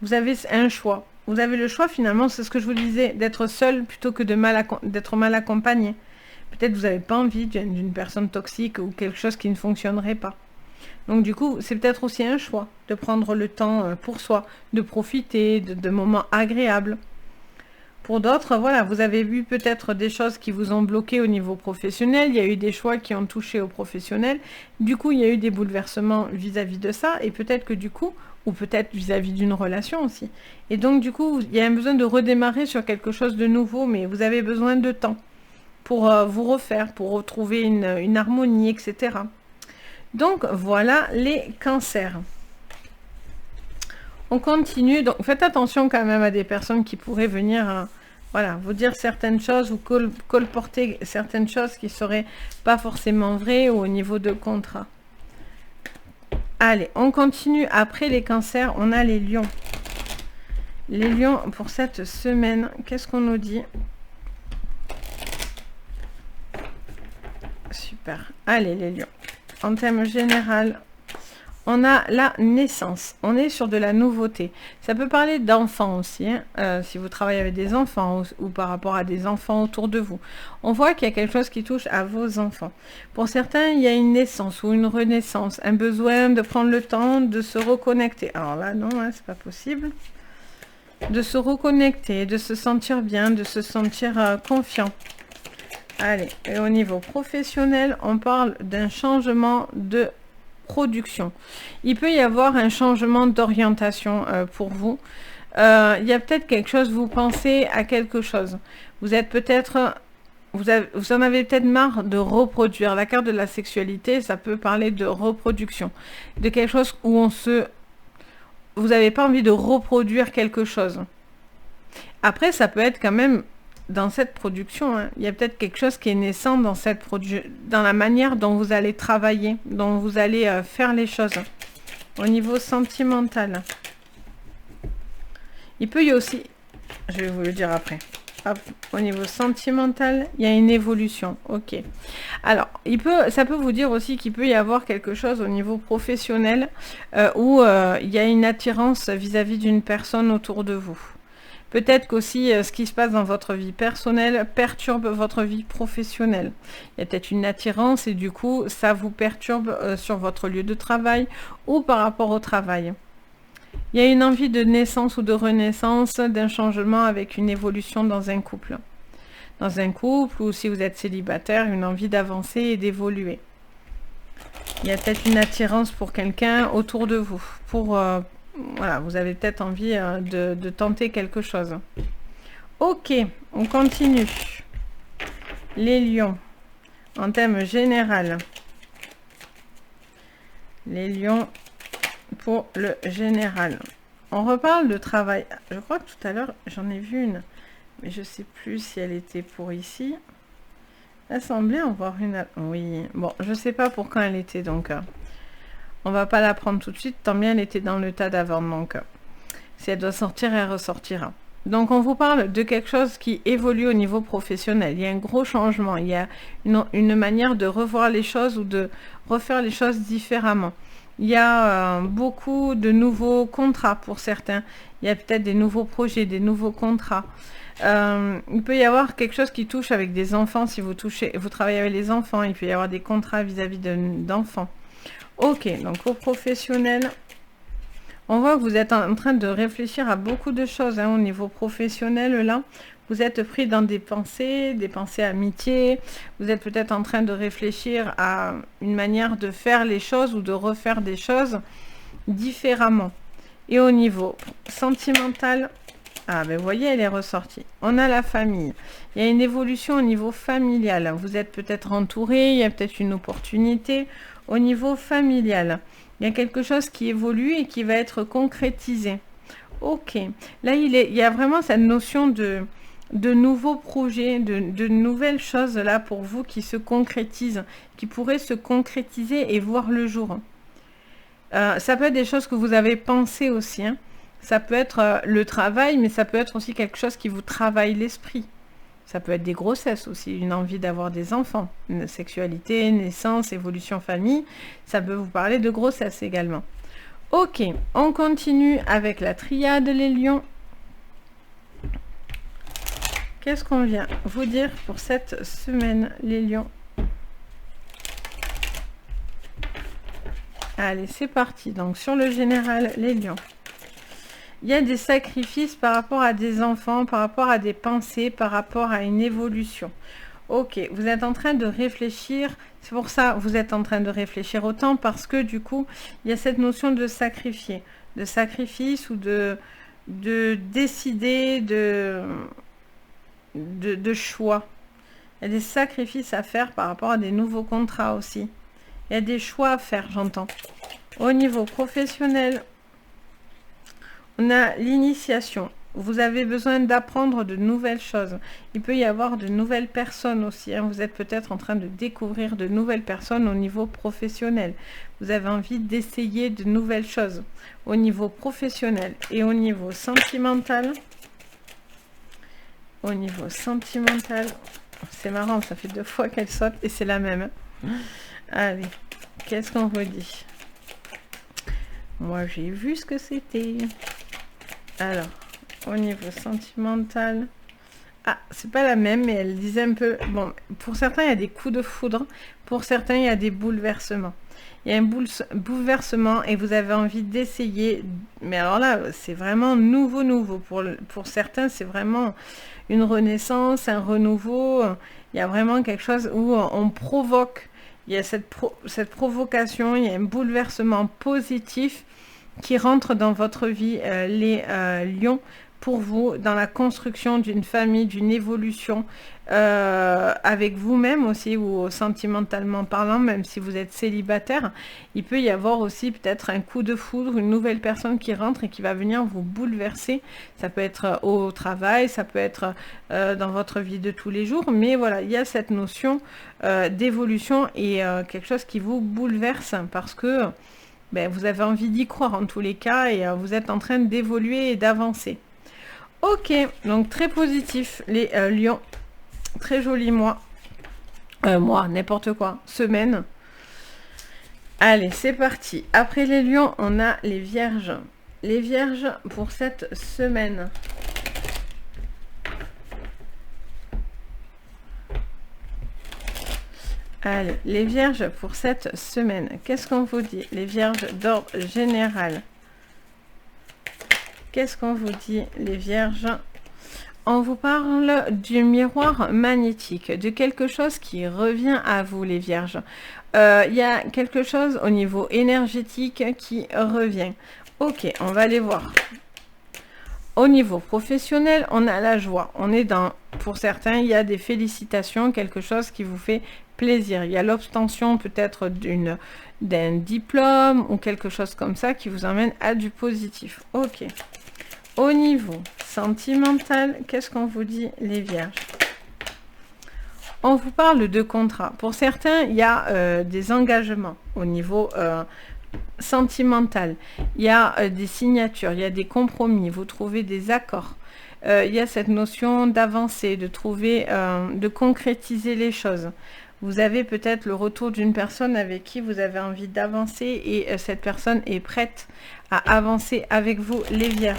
Vous avez un choix. Vous avez le choix finalement, c'est ce que je vous disais, d'être seul plutôt que d'être mal accompagné. Peut-être vous n'avez pas envie d'une personne toxique ou quelque chose qui ne fonctionnerait pas. Donc du coup, c'est peut-être aussi un choix de prendre le temps pour soi, de profiter de moments agréables. Pour d'autres, voilà, vous avez vu peut-être des choses qui vous ont bloqué au niveau professionnel, il y a eu des choix qui ont touché au professionnel, du coup il y a eu des bouleversements vis-à-vis de ça, et peut-être que du coup, ou peut-être vis-à-vis d'une relation aussi. Et donc du coup, il y a un besoin de redémarrer sur quelque chose de nouveau, mais vous avez besoin de temps pour vous refaire, pour retrouver une harmonie, etc. Donc voilà les cancers. On continue, donc faites attention quand même à des personnes qui pourraient venir voilà, vous dire certaines choses ou colporter certaines choses qui ne seraient pas forcément vraies ou au niveau de contrat. Allez, on continue. Après les cancers, on a les lions. Les lions, pour cette semaine, qu'est-ce qu'on nous dit? Super. Allez, les lions. En termes général, on a la naissance. On est sur de la nouveauté. Ça peut parler d'enfants aussi, hein, si vous travaillez avec des enfants ou par rapport à des enfants autour de vous. On voit qu'il y a quelque chose qui touche à vos enfants. Pour certains, il y a une naissance ou une renaissance, un besoin de prendre le temps de se reconnecter. Alors là, non, hein, c'est pas possible. De se reconnecter, de se sentir bien, de se sentir confiant. Allez, et au niveau professionnel, on parle d'un changement de production. Il peut y avoir un changement d'orientation pour vous. Il y a peut-être quelque chose, vous pensez à quelque chose. Vous êtes peut-être... Vous en avez peut-être marre de reproduire. La carte de la sexualité, ça peut parler de reproduction. De quelque chose où vous n'avez pas envie de reproduire quelque chose. Après, ça peut être quand même dans cette production, hein, il y a peut-être quelque chose qui est naissant dans dans la manière dont vous allez travailler, dont vous allez faire les choses. Au niveau sentimental. Il peut y avoir aussi, je vais vous le dire après. Hop, au niveau sentimental, il y a une évolution. Ok. Alors, ça peut vous dire aussi qu'il peut y avoir quelque chose au niveau professionnel où il y a une attirance vis-à-vis d'une personne autour de vous. Peut-être qu'aussi ce qui se passe dans votre vie personnelle perturbe votre vie professionnelle. Il y a peut-être une attirance et du coup, ça vous perturbe sur votre lieu de travail ou par rapport au travail. Il y a une envie de naissance ou de renaissance, d'un changement avec une évolution dans un couple. Dans un couple ou si vous êtes célibataire, une envie d'avancer et d'évoluer. Il y a peut-être une attirance pour quelqu'un autour de vous, voilà, vous avez peut-être envie de tenter quelque chose. Ok, on continue. Les lions, en thème général. Les lions pour le général. On reparle de travail. Je crois que tout à l'heure, j'en ai vu une, mais je ne sais plus si elle était pour ici. Elle semblait en voir une. Oui, bon, je ne sais pas pour quand elle était, donc... on va pas la prendre tout de suite, tant bien elle était dans le tas d'avant, donc si elle doit sortir, elle ressortira. Donc on vous parle de quelque chose qui évolue au niveau professionnel. Il y a un gros changement, il y a une manière de revoir les choses ou de refaire les choses différemment. Il y a beaucoup de nouveaux contrats pour certains. Il y a peut-être des nouveaux projets, des nouveaux contrats. Il peut y avoir quelque chose qui touche avec des enfants. Si vous travaillez avec les enfants, il peut y avoir des contrats vis-à-vis d'enfants. Ok, donc au professionnel, on voit que vous êtes en train de réfléchir à beaucoup de choses au niveau professionnel là. Vous êtes pris dans des pensées amitié. Vous êtes peut-être en train de réfléchir à une manière de faire les choses ou de refaire des choses différemment. Et au niveau sentimental, ah ben vous voyez, elle est ressortie. On a la famille. Il y a une évolution au niveau familial. Vous êtes peut-être entouré, il y a peut-être une opportunité. Au niveau familial, il y a quelque chose qui évolue et qui va être concrétisé. Ok, là il y a vraiment cette notion de nouveaux projets, de nouvelles choses là pour vous qui se concrétisent, qui pourraient se concrétiser et voir le jour. Ça peut être des choses que vous avez pensées aussi, hein. Ça peut être le travail, mais ça peut être aussi quelque chose qui vous travaille l'esprit. Ça peut être des grossesses aussi, une envie d'avoir des enfants, une sexualité, naissance, évolution famille. Ça peut vous parler de grossesse également. Ok, on continue avec la triade, les lions. Qu'est-ce qu'on vient vous dire pour cette semaine, les lions? Allez, c'est parti. Donc, sur le général, les lions. Il y a des sacrifices par rapport à des enfants, par rapport à des pensées, par rapport à une évolution. Ok, vous êtes en train de réfléchir. C'est pour ça vous êtes en train de réfléchir autant parce que du coup, il y a cette notion de sacrifier, de sacrifice ou de décider, de choix. Il y a des sacrifices à faire par rapport à des nouveaux contrats aussi. Il y a des choix à faire, j'entends. Au niveau professionnel, on a l'initiation. Vous avez besoin d'apprendre de nouvelles choses. Il peut y avoir de nouvelles personnes aussi, hein. Vous êtes peut-être en train de découvrir de nouvelles personnes au niveau professionnel. Vous avez envie d'essayer de nouvelles choses au niveau professionnel et au niveau sentimental. Au niveau sentimental, c'est marrant, ça fait 2 fois qu'elle saute et c'est la même. Allez, qu'est-ce qu'on vous dit? Moi, j'ai vu ce que c'était. Alors, au niveau sentimental, ah, c'est pas la même, mais elle disait un peu... Bon, pour certains, il y a des coups de foudre. Pour certains, il y a des bouleversements. Il y a un bouleversement et vous avez envie d'essayer. Mais alors là, c'est vraiment nouveau. Pour certains, c'est vraiment une renaissance, un renouveau. Il y a vraiment quelque chose où on provoque. Il y a cette provocation, il y a un bouleversement positif qui rentre dans votre vie, les lions, pour vous, dans la construction d'une famille, d'une évolution, avec vous-même aussi, ou sentimentalement parlant, même si vous êtes célibataire, il peut y avoir aussi peut-être un coup de foudre, une nouvelle personne qui rentre et qui va venir vous bouleverser. Ça peut être au travail, ça peut être dans votre vie de tous les jours, mais voilà, il y a cette notion d'évolution et quelque chose qui vous bouleverse parce que ben, vous avez envie d'y croire en tous les cas et vous êtes en train d'évoluer et d'avancer. Ok, donc très positif les lions. Très joli mois. Mois, n'importe quoi. Semaine. Allez, c'est parti. Après les lions, on a les vierges. Les vierges pour cette semaine. Allez, les vierges pour cette semaine. Qu'est-ce qu'on vous dit? Les vierges d'ordre général. Qu'est-ce qu'on vous dit, les vierges? On vous parle du miroir magnétique, de quelque chose qui revient à vous, les vierges. Il y a quelque chose au niveau énergétique qui revient. Ok, on va aller voir. Au niveau professionnel, on a la joie. On est dans, pour certains, il y a des félicitations, quelque chose qui vous fait plaisir. Il y a l'obtention peut-être d'un diplôme ou quelque chose comme ça qui vous emmène à du positif. Ok. Au niveau sentimental, qu'est-ce qu'on vous dit, les vierges? On vous parle de contrat. Pour certains, il y a des engagements au niveau sentimental. Il y a des signatures, il y a des compromis, vous trouvez des accords. Il y a cette notion d'avancer, de trouver, de concrétiser les choses. Vous avez peut-être le retour d'une personne avec qui vous avez envie d'avancer et cette personne est prête à avancer avec vous, les vierges.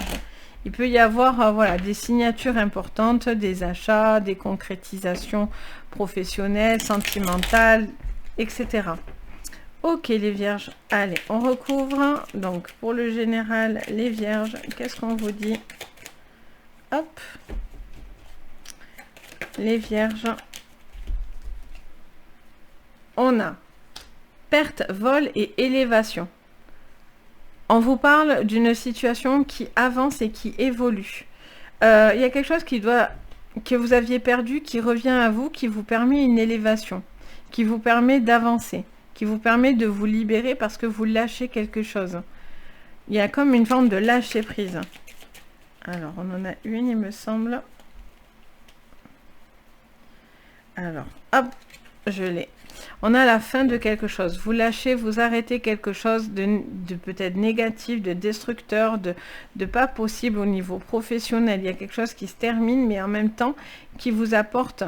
Il peut y avoir voilà, des signatures importantes, des achats, des concrétisations professionnelles, sentimentales, etc. Ok les vierges, allez, on recouvre. Donc pour le général, les vierges, qu'est-ce qu'on vous dit? Hop. Les vierges. On a perte, vol et élévation. On vous parle d'une situation qui avance et qui évolue. Il y a quelque chose que vous aviez perdu, qui revient à vous, qui vous permet une élévation, qui vous permet d'avancer, qui vous permet de vous libérer parce que vous lâchez quelque chose. Il y a comme une forme de lâcher prise. Alors, on en a une, il me semble. Alors, hop, je l'ai. On a la fin de quelque chose. Vous lâchez, vous arrêtez quelque chose de peut-être négatif, de destructeur, de pas possible au niveau professionnel. Il y a quelque chose qui se termine, mais en même temps qui vous apporte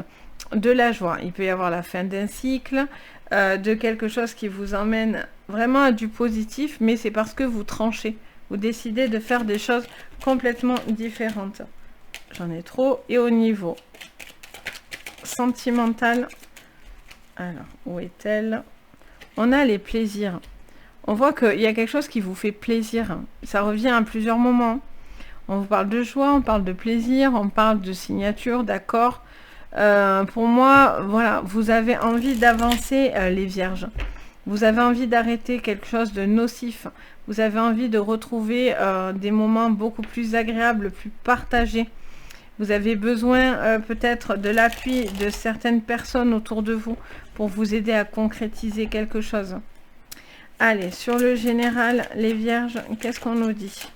de la joie. Il peut y avoir la fin d'un cycle, de quelque chose qui vous emmène vraiment à du positif, mais c'est parce que vous tranchez. Vous décidez de faire des choses complètement différentes. J'en ai trop. Et au niveau sentimental, alors, où est-elle? On a les plaisirs. On voit qu'il y a quelque chose qui vous fait plaisir. Ça revient à plusieurs moments. On vous parle de joie, on parle de plaisir, on parle de signature, d'accord. Pour moi, voilà, vous avez envie d'avancer, les vierges. Vous avez envie d'arrêter quelque chose de nocif. Vous avez envie de retrouver des moments beaucoup plus agréables, plus partagés. Vous avez besoin peut-être de l'appui de certaines personnes autour de vous pour vous aider à concrétiser quelque chose. Allez, sur le général, les vierges, qu'est-ce qu'on nous dit?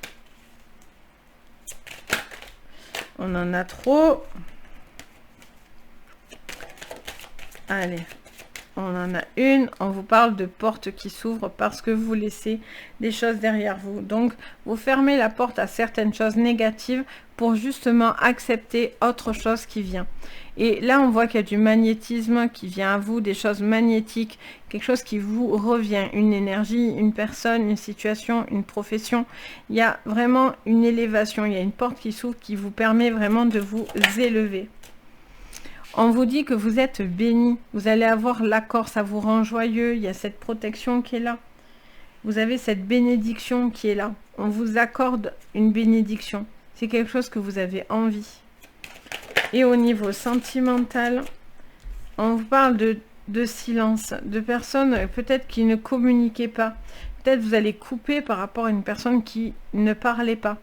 On en a trop. Allez, on en a une. On vous parle de portes qui s'ouvrent parce que vous laissez des choses derrière vous. Donc, vous fermez la porte à certaines choses négatives pour justement accepter autre chose qui vient. Et là, on voit qu'il y a du magnétisme qui vient à vous, des choses magnétiques, quelque chose qui vous revient, une énergie, une personne, une situation, une profession. Il y a vraiment une élévation, il y a une porte qui s'ouvre qui vous permet vraiment de vous élever. On vous dit que vous êtes béni, vous allez avoir l'accord, ça vous rend joyeux, il y a cette protection qui est là. Vous avez cette bénédiction qui est là. On vous accorde une bénédiction. C'est quelque chose que vous avez envie. Et au niveau sentimental, on vous parle de silence, de personnes peut-être qui ne communiquaient pas. Peut-être vous allez couper par rapport à une personne qui ne parlait pas.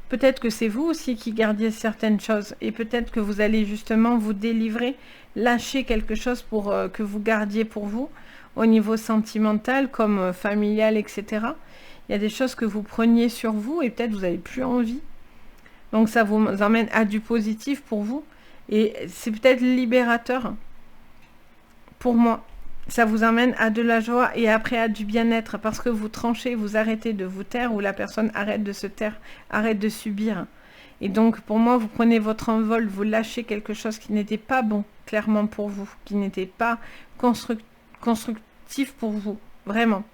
Peut-être que c'est vous aussi qui gardiez certaines choses. Et peut-être que vous allez justement vous délivrer, lâcher quelque chose pour que vous gardiez pour vous. Au niveau sentimental, comme familial, etc. Il y a des choses que vous preniez sur vous et peut-être vous n'avez plus envie. Donc ça vous emmène à du positif pour vous. Et c'est peut-être libérateur pour moi. Ça vous emmène à de la joie et après à du bien-être. Parce que vous tranchez, vous arrêtez de vous taire ou la personne arrête de se taire, arrête de subir. Et donc pour moi, vous prenez votre envol, vous lâchez quelque chose qui n'était pas bon, clairement pour vous. Qui n'était pas constructif pour vous. Vraiment.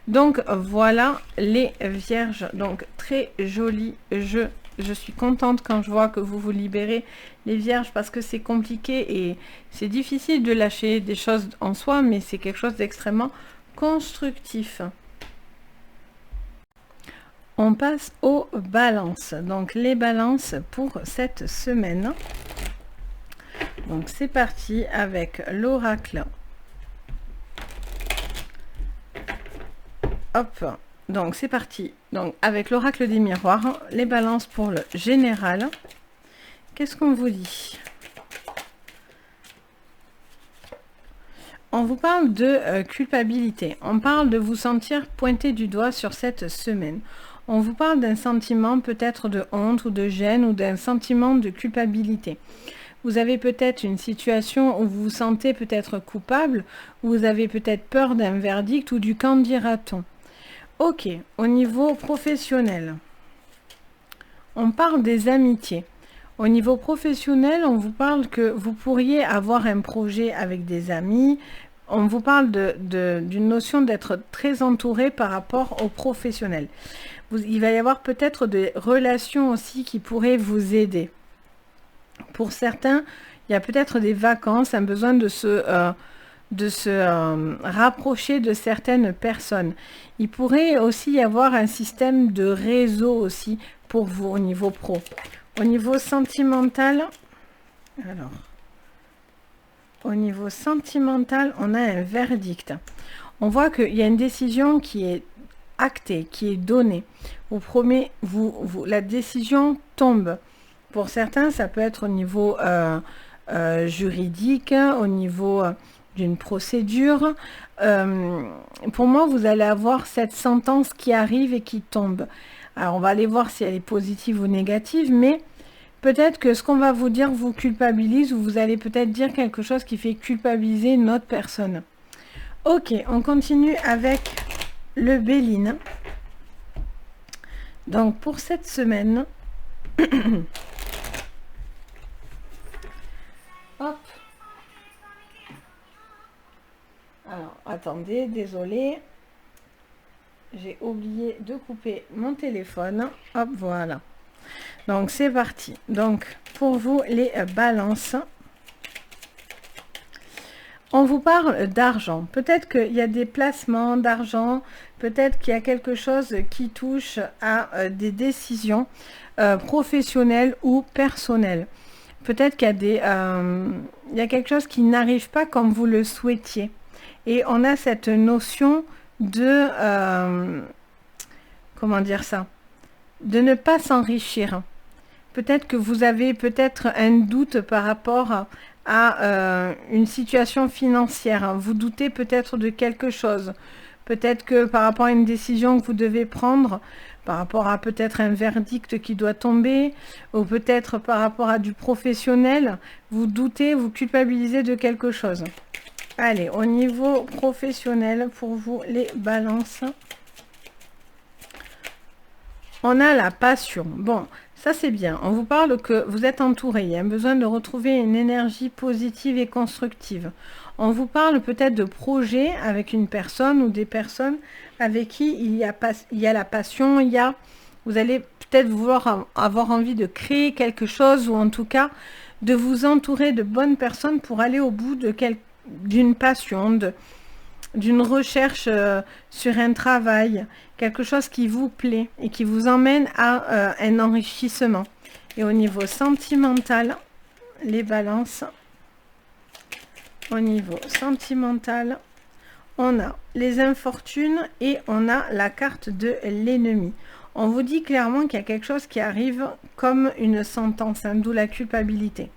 Donc voilà les vierges. Donc très joli jeu. Je suis contente quand je vois que vous vous libérez les vierges parce que c'est compliqué et c'est difficile de lâcher des choses en soi, mais c'est quelque chose d'extrêmement constructif. On passe aux balances. Donc les balances pour cette semaine. Donc c'est parti avec l'oracle. Hop. Donc c'est parti. Donc avec l'oracle des miroirs, les balances pour le général. Qu'est-ce qu'on vous dit? On vous parle de culpabilité. On parle de vous sentir pointé du doigt sur cette semaine. On vous parle d'un sentiment peut-être de honte ou de gêne ou d'un sentiment de culpabilité. Vous avez peut-être une situation où vous vous sentez peut-être coupable, où vous avez peut-être peur d'un verdict ou du qu'en dira-t-on. Ok, au niveau professionnel, on parle des amitiés. Au niveau professionnel, on vous parle que vous pourriez avoir un projet avec des amis. On vous parle d'une notion d'être très entouré par rapport aux professionnels. Il va y avoir peut-être des relations aussi qui pourraient vous aider. Pour certains, il y a peut-être des vacances, un besoin de se rapprocher de certaines personnes. Il pourrait aussi y avoir un système de réseau aussi pour vous au niveau pro. Au niveau sentimental, alors, au niveau sentimental, on a un verdict. On voit qu'il y a une décision qui est actée, qui est donnée. La décision tombe. Pour certains, ça peut être au niveau juridique, au niveau d'une procédure. Pour moi, vous allez avoir cette sentence qui arrive et qui tombe. Alors, on va aller voir si elle est positive ou négative, mais Peut-être que ce qu'on va vous dire vous culpabilise, ou vous allez peut-être dire quelque chose qui fait culpabiliser une autre personne. Ok, on continue avec le Béline. Donc pour cette semaine, hop. Alors, attendez, désolé. J'ai oublié de couper mon téléphone. Hop, voilà. Donc, c'est parti. Donc, pour vous, les balances. On vous parle d'argent. Peut-être qu'il y a des placements d'argent. Peut-être qu'il y a quelque chose qui touche à des décisions professionnelles ou personnelles. Peut-être qu'il y a il y a quelque chose qui n'arrive pas comme vous le souhaitiez. Et on a cette notion de, comment dire ça, de ne pas s'enrichir. Peut-être que vous avez peut-être un doute par rapport à une situation financière. Vous doutez peut-être de quelque chose. Peut-être que par rapport à une décision que vous devez prendre, par rapport à peut-être un verdict qui doit tomber, ou peut-être par rapport à du professionnel, vous doutez, vous culpabilisez de quelque chose. Allez, au niveau professionnel, pour vous, les balances, on a la passion. Bon, ça c'est bien. On vous parle que vous êtes entouré. Il y a besoin de retrouver une énergie positive et constructive. On vous parle peut-être de projets avec une personne ou des personnes avec qui il y a la passion. Vous allez peut-être vouloir avoir envie de créer quelque chose, ou en tout cas de vous entourer de bonnes personnes pour aller au bout d'une passion, d'une recherche sur un travail, quelque chose qui vous plaît et qui vous emmène à un enrichissement. Et au niveau sentimental, les balances, au niveau sentimental, on a les infortunes et on a la carte de l'ennemi. On vous dit clairement qu'il y a quelque chose qui arrive comme une sentence, hein, d'où la culpabilité.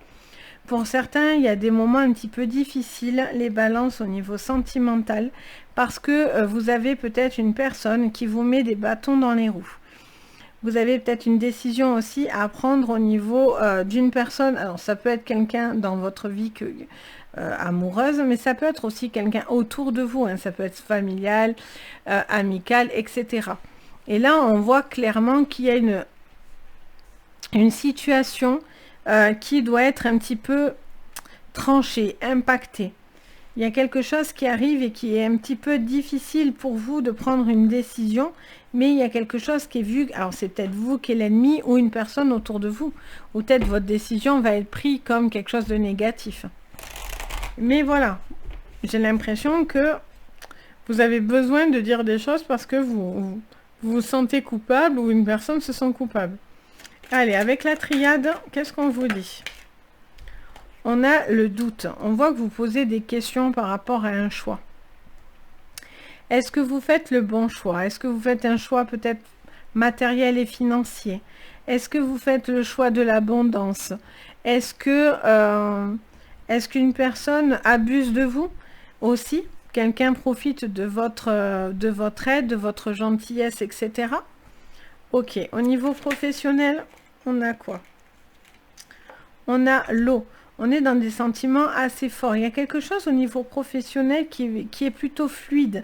Pour certains, il y a des moments un petit peu difficiles, les balances au niveau sentimental, parce que vous avez peut-être une personne qui vous met des bâtons dans les roues. Vous avez peut-être une décision aussi à prendre au niveau d'une personne. Alors, ça peut être quelqu'un dans votre vie amoureuse, mais ça peut être aussi quelqu'un autour de vous. Hein. Ça peut être familial, amical, etc. Et là, on voit clairement qu'il y a une situation qui doit être un petit peu tranché, impacté. Il y a quelque chose qui arrive et qui est un petit peu difficile pour vous de prendre une décision, mais il y a quelque chose qui est vu, alors c'est peut-être vous qui est l'ennemi ou une personne autour de vous, ou peut-être votre décision va être prise comme quelque chose de négatif. Mais voilà, j'ai l'impression que vous avez besoin de dire des choses parce que vous vous sentez coupable ou une personne se sent coupable. Allez, avec la triade, qu'est-ce qu'on vous dit? On a le doute. On voit que vous posez des questions par rapport à un choix. Est-ce que vous faites le bon choix? Est-ce que vous faites un choix peut-être matériel et financier? Est-ce que vous faites le choix de l'abondance? Est-ce qu'une personne abuse de vous aussi? Quelqu'un profite de votre aide, de votre gentillesse, etc. Ok, au niveau professionnel, on a quoi? On a l'eau. On est dans des sentiments assez forts. Il y a quelque chose au niveau professionnel qui est plutôt fluide,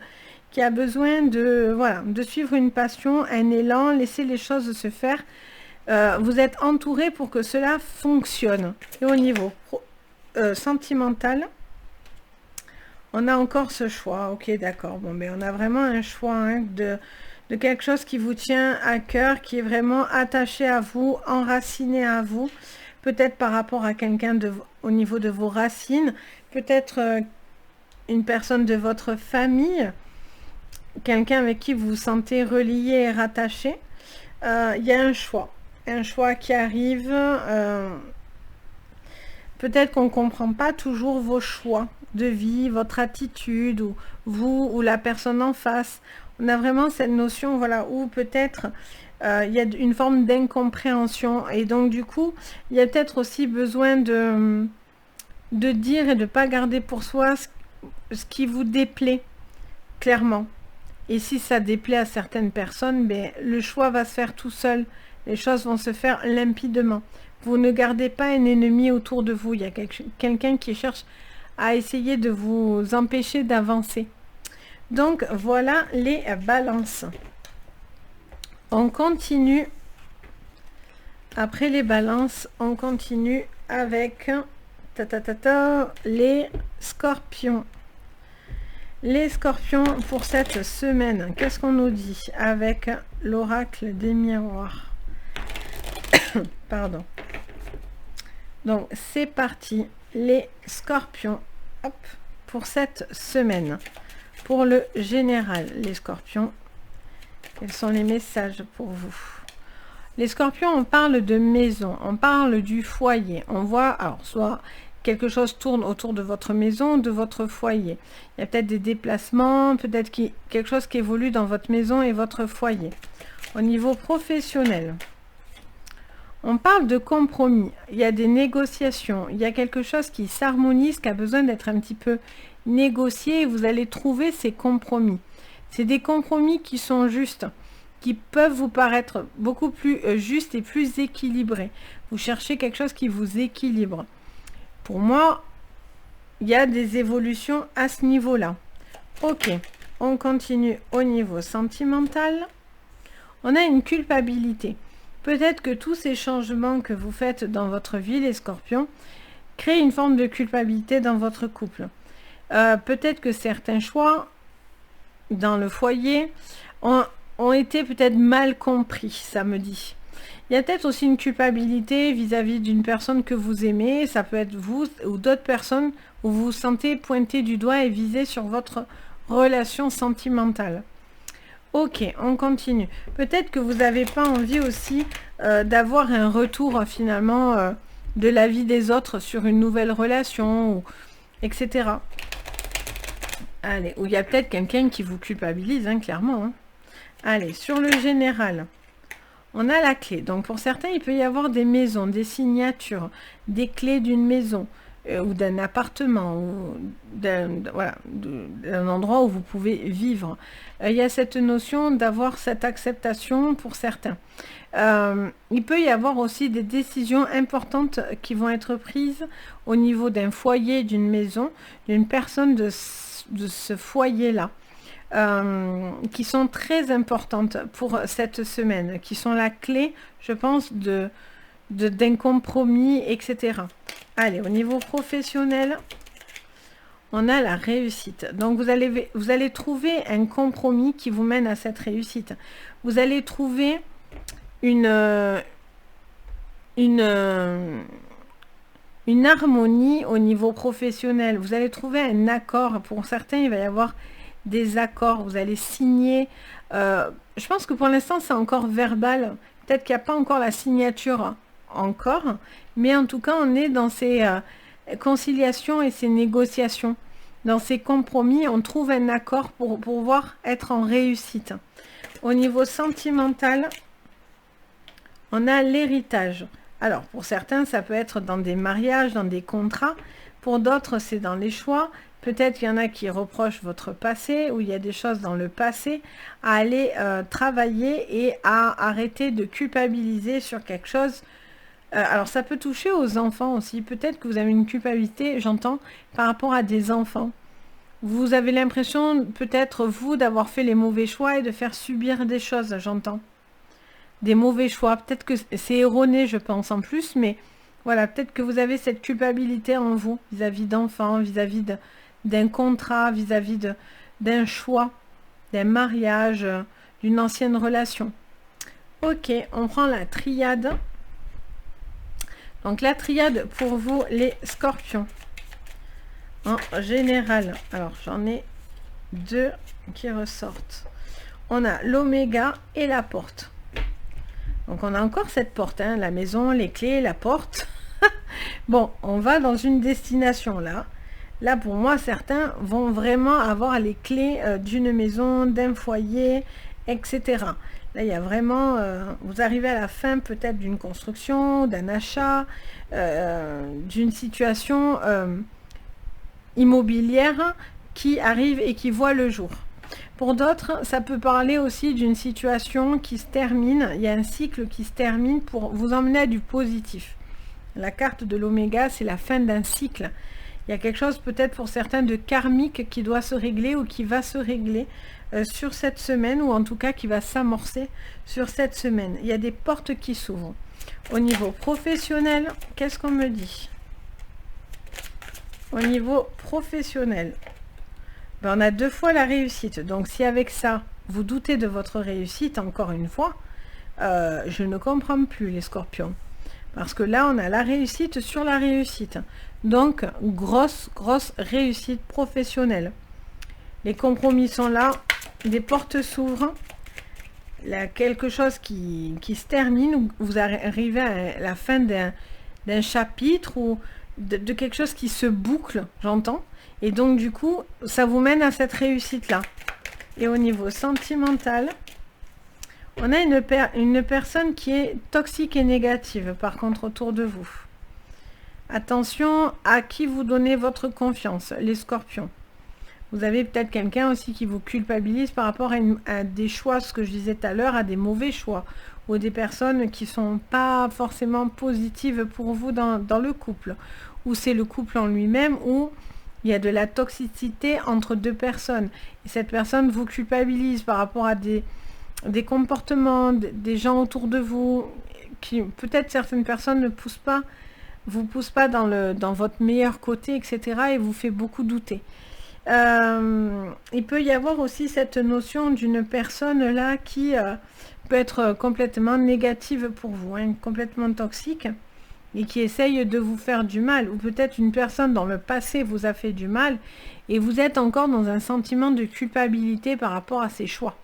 qui a besoin de suivre une passion, un élan, laisser les choses se faire. Vous êtes entouré pour que cela fonctionne. Et au niveau sentimental, on a encore ce choix. Ok, d'accord. Bon, mais on a vraiment un choix, hein, de quelque chose qui vous tient à cœur, qui est vraiment attaché à vous, enraciné à vous. Peut-être par rapport à quelqu'un au niveau de vos racines, peut-être une personne de votre famille, quelqu'un avec qui vous vous sentez relié et rattaché. Il y a un choix qui arrive. Peut-être qu'on ne comprend pas toujours vos choix de vie, votre attitude, ou vous ou la personne en face. On a vraiment cette notion, voilà, où peut-être il y a une forme d'incompréhension. Et donc, du coup, il y a peut-être aussi besoin de dire et de ne pas garder pour soi ce qui vous déplaît, clairement. Et si ça déplaît à certaines personnes, ben, le choix va se faire tout seul. Les choses vont se faire limpidement. Vous ne gardez pas un ennemi autour de vous. Il y a quelqu'un qui cherche à essayer de vous empêcher d'avancer. Donc, voilà les balances. On continue. Après les balances, on continue avec les scorpions. Les scorpions pour cette semaine, qu'est-ce qu'on nous dit avec l'oracle des miroirs? Pardon. Donc, c'est parti. Les scorpions, hop, pour cette semaine. Pour le général, les scorpions, quels sont les messages pour vous? Les scorpions, on parle de maison, on parle du foyer. On voit, alors, soit quelque chose tourne autour de votre maison, de votre foyer. Il y a peut-être des déplacements, peut-être quelque chose qui évolue dans votre maison et votre foyer. Au niveau professionnel, on parle de compromis. Il y a des négociations, il y a quelque chose qui s'harmonise, qui a besoin d'être un petit peu négocié, et vous allez trouver ces compromis. C'est des compromis qui sont justes, qui peuvent vous paraître beaucoup plus justes et plus équilibrés. Vous cherchez quelque chose qui vous équilibre. Pour moi, il y a des évolutions à ce niveau-là. Ok, on continue au niveau sentimental. On a une culpabilité. Peut-être que tous ces changements que vous faites dans votre vie, les scorpions, créent une forme de culpabilité dans votre couple. Peut-être que certains choix dans le foyer ont été peut-être mal compris, ça me dit. Il y a peut-être aussi une culpabilité vis-à-vis d'une personne que vous aimez. Ça peut être vous ou d'autres personnes où vous vous sentez pointé du doigt et visé sur votre relation sentimentale. Ok, on continue. Peut-être que vous n'avez pas envie aussi d'avoir un retour finalement de la vie des autres sur une nouvelle relation, ou, etc. Allez, ou il y a peut-être quelqu'un qui vous culpabilise, hein, clairement. Hein. Allez, sur le général, on a la clé. Donc pour certains, il peut y avoir des maisons, des signatures, des clés d'une maison ou d'un appartement, ou d'un endroit où vous pouvez vivre. Il y a cette notion d'avoir cette acceptation pour certains. Il peut y avoir aussi des décisions importantes qui vont être prises au niveau d'un foyer, d'une maison, d'une personne de ce foyer-là. Qui sont très importantes pour cette semaine, qui sont la clé, je pense, d'un compromis, etc. Allez, au niveau professionnel, on a la réussite. Donc, vous allez trouver un compromis qui vous mène à cette réussite. Vous allez trouver une harmonie au niveau professionnel. Vous allez trouver un accord. Pour certains, il va y avoir des accords, vous allez signer. Je pense que pour l'instant, c'est encore verbal. Peut-être qu'il n'y a pas encore la signature encore, mais en tout cas, on est dans ces conciliations et ces négociations. Dans ces compromis, on trouve un accord pour pouvoir être en réussite. Au niveau sentimental, on a l'héritage. Alors, pour certains, ça peut être dans des mariages, dans des contrats. Pour d'autres, c'est dans les choix. Peut-être qu'il y en a qui reprochent votre passé, ou il y a des choses dans le passé, à aller travailler et à arrêter de culpabiliser sur quelque chose. Alors ça peut toucher aux enfants aussi. Peut-être que vous avez une culpabilité, j'entends, par rapport à des enfants. Vous avez l'impression, peut-être vous, d'avoir fait les mauvais choix et de faire subir des choses, j'entends. Des mauvais choix. Peut-être que c'est erroné, je pense, en plus, mais voilà, peut-être que vous avez cette culpabilité en vous, vis-à-vis d'enfants, vis-à-vis d'un contrat, vis-à-vis d'un choix, d'un mariage, d'une ancienne relation. Ok, on prend la triade. Donc la triade pour vous, les scorpions. En général, alors j'en ai deux qui ressortent. On a l'oméga et la porte. Donc on a encore cette porte, hein, la maison, les clés, la porte. Bon, on va dans une destination là. Là, pour moi, certains vont vraiment avoir les clés d'une maison, d'un foyer, etc. Là, il y a vraiment... vous arrivez à la fin peut-être d'une construction, d'un achat, d'une situation immobilière qui arrive et qui voit le jour. Pour d'autres, ça peut parler aussi d'une situation qui se termine. Il y a un cycle qui se termine pour vous emmener à du positif. La carte de l'oméga, c'est la fin d'un cycle. Il y a quelque chose peut-être pour certains de karmique qui doit se régler ou qui va se régler sur cette semaine, ou en tout cas qui va s'amorcer sur cette semaine. Il y a des portes qui s'ouvrent. Au niveau professionnel, qu'est-ce qu'on me dit? Au niveau professionnel, ben, on a 2 fois la réussite. Donc si avec ça, vous doutez de votre réussite, encore une fois, je ne comprends plus les scorpions. Parce que là, on a la réussite sur la réussite. Donc, grosse réussite professionnelle. Les compromis sont là, des portes s'ouvrent. Là, quelque chose qui se termine, vous arrivez à la fin d'un chapitre ou de quelque chose qui se boucle, j'entends. Et donc, du coup, ça vous mène à cette réussite-là. Et au niveau sentimental, on a une personne qui est toxique et négative, par contre, autour de vous. Attention à qui vous donnez votre confiance, les scorpions. Vous avez peut-être quelqu'un aussi qui vous culpabilise par rapport à des choix, ce que je disais tout à l'heure, à des mauvais choix, ou des personnes qui ne sont pas forcément positives pour vous dans le couple, ou c'est le couple en lui-même, ou il y a de la toxicité entre 2 personnes. Et cette personne vous culpabilise par rapport à des comportements, des gens autour de vous, qui peut-être certaines personnes ne vous poussent pas dans votre meilleur côté, etc. et vous fait beaucoup douter. Il peut y avoir aussi cette notion d'une personne là qui peut être complètement négative pour vous, hein, complètement toxique, et qui essaye de vous faire du mal, ou peut-être une personne dans le passé vous a fait du mal, et vous êtes encore dans un sentiment de culpabilité par rapport à ses choix.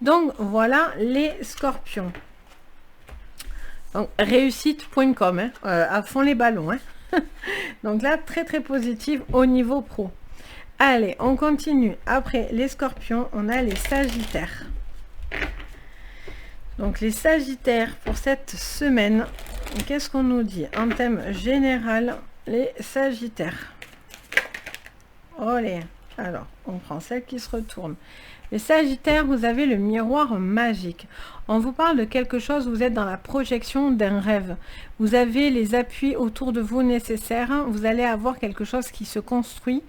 Donc voilà les scorpions. Donc réussite.com, hein, à fond les ballons. Hein. Donc là, très positif au niveau pro. Allez, on continue. Après les scorpions, on a les sagittaires. Donc les sagittaires, pour cette semaine, qu'est-ce qu'on nous dit? En thème général, les sagittaires. Allez, alors, on prend celle qui se retourne. Les sagittaires, vous avez le miroir magique. On vous parle de quelque chose, vous êtes dans la projection d'un rêve. Vous avez les appuis autour de vous nécessaires. Vous allez avoir quelque chose qui se construit.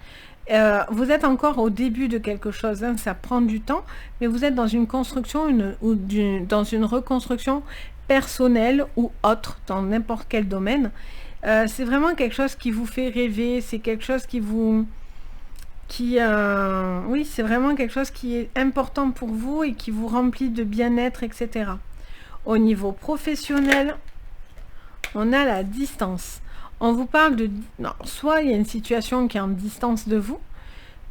Vous êtes encore au début de quelque chose, hein, ça prend du temps, mais vous êtes dans une construction dans une reconstruction personnelle ou autre, dans n'importe quel domaine. C'est vraiment quelque chose qui vous fait rêver, c'est quelque chose oui, c'est vraiment quelque chose qui est important pour vous et qui vous remplit de bien-être, etc. Au niveau professionnel, on a la distance. On vous parle de... Non, soit il y a une situation qui est en distance de vous,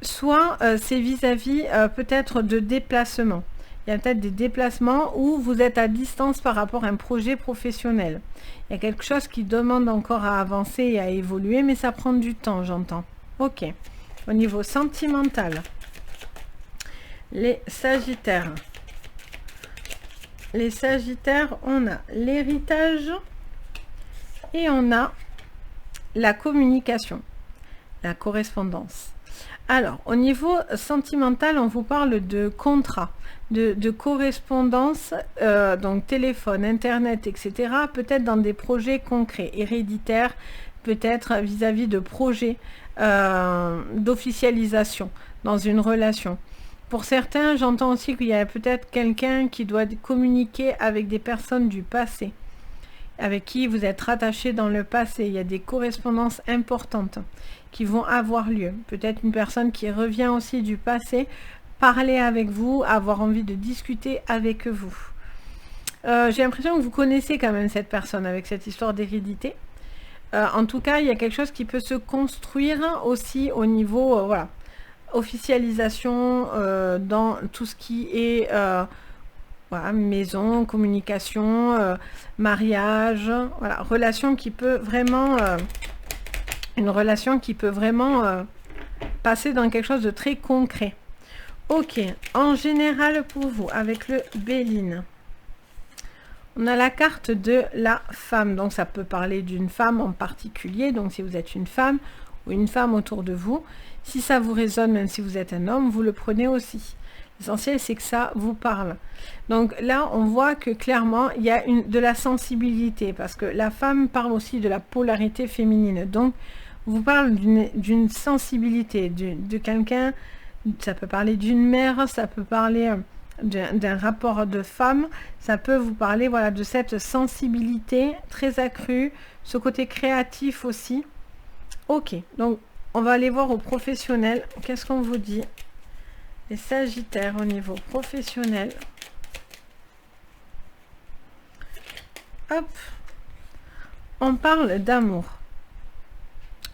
soit c'est vis-à-vis peut-être de déplacement. Il y a peut-être des déplacements où vous êtes à distance par rapport à un projet professionnel. Il y a quelque chose qui demande encore à avancer et à évoluer, mais ça prend du temps, j'entends. Ok. Au niveau sentimental, les sagittaires. Les sagittaires, on a l'héritage et on a la communication, la correspondance. Alors, au niveau sentimental, on vous parle de contrat, de correspondance, donc téléphone, internet, etc. Peut-être dans des projets concrets, héréditaires, peut-être vis-à-vis de projets d'officialisation dans une relation. Pour certains, j'entends aussi qu'il y a peut-être quelqu'un qui doit communiquer avec des personnes du passé, avec qui vous êtes rattaché dans le passé. Il y a des correspondances importantes qui vont avoir lieu. Peut-être une personne qui revient aussi du passé, parler avec vous, avoir envie de discuter avec vous. J'ai l'impression que vous connaissez quand même cette personne avec cette histoire d'hérédité. En tout cas, il y a quelque chose qui peut se construire aussi au niveau, voilà, officialisation dans tout ce qui est voilà, maison, communication, mariage, voilà, relation qui peut vraiment, une relation qui peut vraiment passer dans quelque chose de très concret. Ok, en général pour vous, avec le Béline. On a la carte de la femme, donc ça peut parler d'une femme en particulier, donc si vous êtes une femme ou une femme autour de vous, si ça vous résonne, même si vous êtes un homme, vous le prenez aussi. L'essentiel, c'est que ça vous parle. Donc là, on voit que clairement, il y a de la sensibilité, parce que la femme parle aussi de la polarité féminine. Donc, vous parle d'une sensibilité, de quelqu'un, ça peut parler d'une mère, ça peut parler d'un rapport de femme, ça peut vous parler voilà, de cette sensibilité très accrue, ce côté créatif aussi. Ok, donc on va aller voir au professionnel. Qu'est-ce qu'on vous dit? Les Sagittaires au niveau professionnel. Hop, on parle d'amour.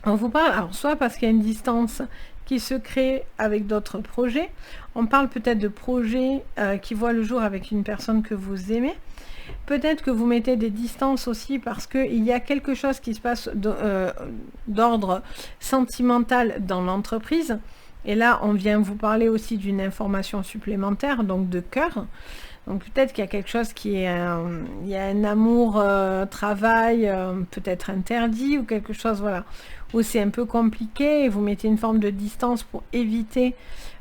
On vous parle, alors soit parce qu'il y a une distance qui se crée avec d'autres projets, on parle peut-être de projets qui voient le jour avec une personne que vous aimez, peut-être que vous mettez des distances aussi parce qu'il y a quelque chose qui se passe d'ordre sentimental dans l'entreprise, et là on vient vous parler aussi d'une information supplémentaire, donc de cœur. Donc peut-être qu'il y a quelque chose qui est, il y a un amour, travail, peut-être interdit ou quelque chose, voilà, où c'est un peu compliqué et vous mettez une forme de distance pour éviter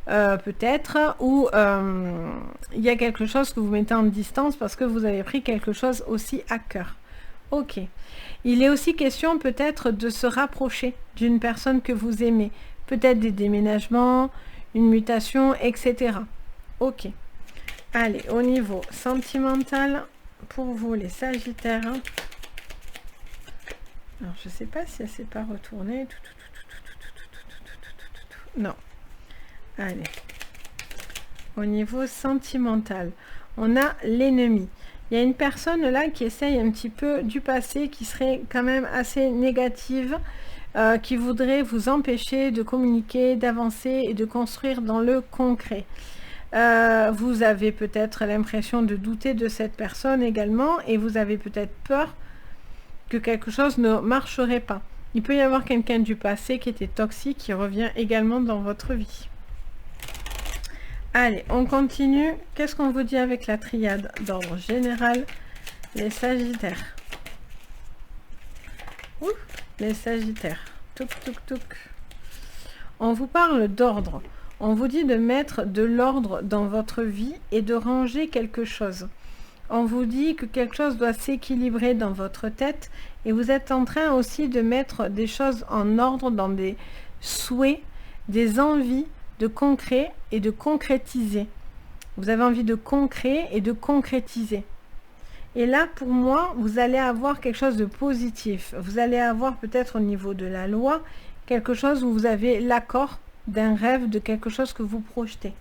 peut-être, ou il y a quelque chose que vous mettez en distance parce que vous avez pris quelque chose aussi à cœur. Ok. Il est aussi question peut-être de se rapprocher d'une personne que vous aimez, peut-être des déménagements, une mutation, etc. Ok. Allez, au niveau sentimental, pour vous les Sagittaires, alors je ne sais pas si elle ne s'est pas retournée. Non. Allez. Au niveau sentimental, on a l'ennemi. Il y a une personne là qui essaye un petit peu du passé, qui serait quand même assez négative, qui voudrait vous empêcher de communiquer, d'avancer et de construire dans le concret. Vous avez peut-être l'impression de douter de cette personne également, et vous avez peut-être peur que quelque chose ne marcherait pas. Il peut y avoir quelqu'un du passé qui était toxique qui revient également dans votre vie. Allez, on continue. Qu'est-ce qu'on vous dit avec la triade d'ordre général? Les Sagittaires. Ouh, les Sagittaires. Touk, touk, touk. On vous parle d'ordre. On vous dit de mettre de l'ordre dans votre vie et de ranger quelque chose. On vous dit que quelque chose doit s'équilibrer dans votre tête, et vous êtes en train aussi de mettre des choses en ordre dans des souhaits, des envies de concret et de concrétiser. Vous avez envie de concret et de concrétiser. Et là, pour moi, vous allez avoir quelque chose de positif. Vous allez avoir peut-être au niveau de la loi, quelque chose où vous avez l'accord d'un rêve, de quelque chose que vous projetez.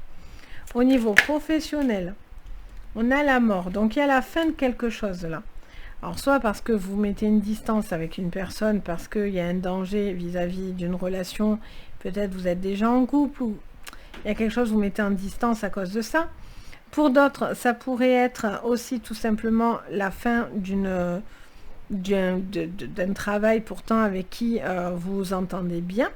Au niveau professionnel, on a la mort. Donc, il y a la fin de quelque chose là. Alors, soit parce que vous mettez une distance avec une personne, parce qu'il y a un danger vis-à-vis d'une relation, peut-être vous êtes déjà en couple, ou il y a quelque chose, vous mettez en distance à cause de ça. Pour d'autres, ça pourrait être aussi tout simplement la fin d'un travail pourtant avec qui vous vous entendez bien.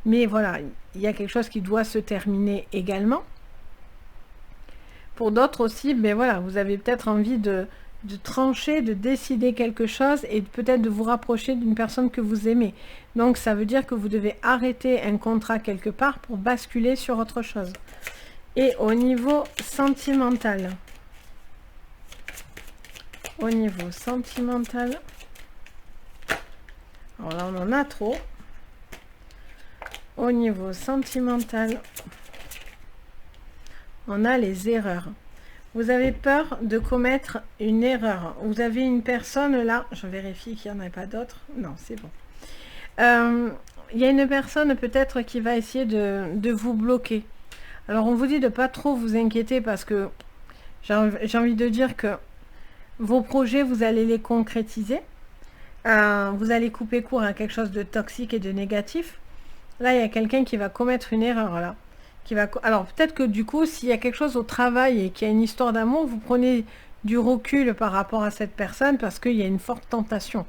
Mais voilà, il y a quelque chose qui doit se terminer également. Pour d'autres aussi, ben voilà, vous avez peut-être envie de trancher, de décider quelque chose et peut-être de vous rapprocher d'une personne que vous aimez. Donc ça veut dire que vous devez arrêter un contrat quelque part pour basculer sur autre chose. Et au niveau sentimental, alors là on en a trop. Au niveau sentimental, on a les erreurs. Vous avez peur de commettre une erreur. Vous avez une personne là, je vérifie qu'il n'y en a pas d'autres. Non, c'est bon. Il y a une personne peut-être qui va essayer de vous bloquer. Alors on vous dit de pas trop vous inquiéter parce que j'ai envie de dire que vos projets, vous allez les concrétiser. Vous allez couper court à quelque chose de toxique et de négatif. Là, il y a quelqu'un qui va commettre une erreur là. Alors peut-être que du coup, s'il y a quelque chose au travail et qu'il y a une histoire d'amour, vous prenez du recul par rapport à cette personne parce qu'il y a une forte tentation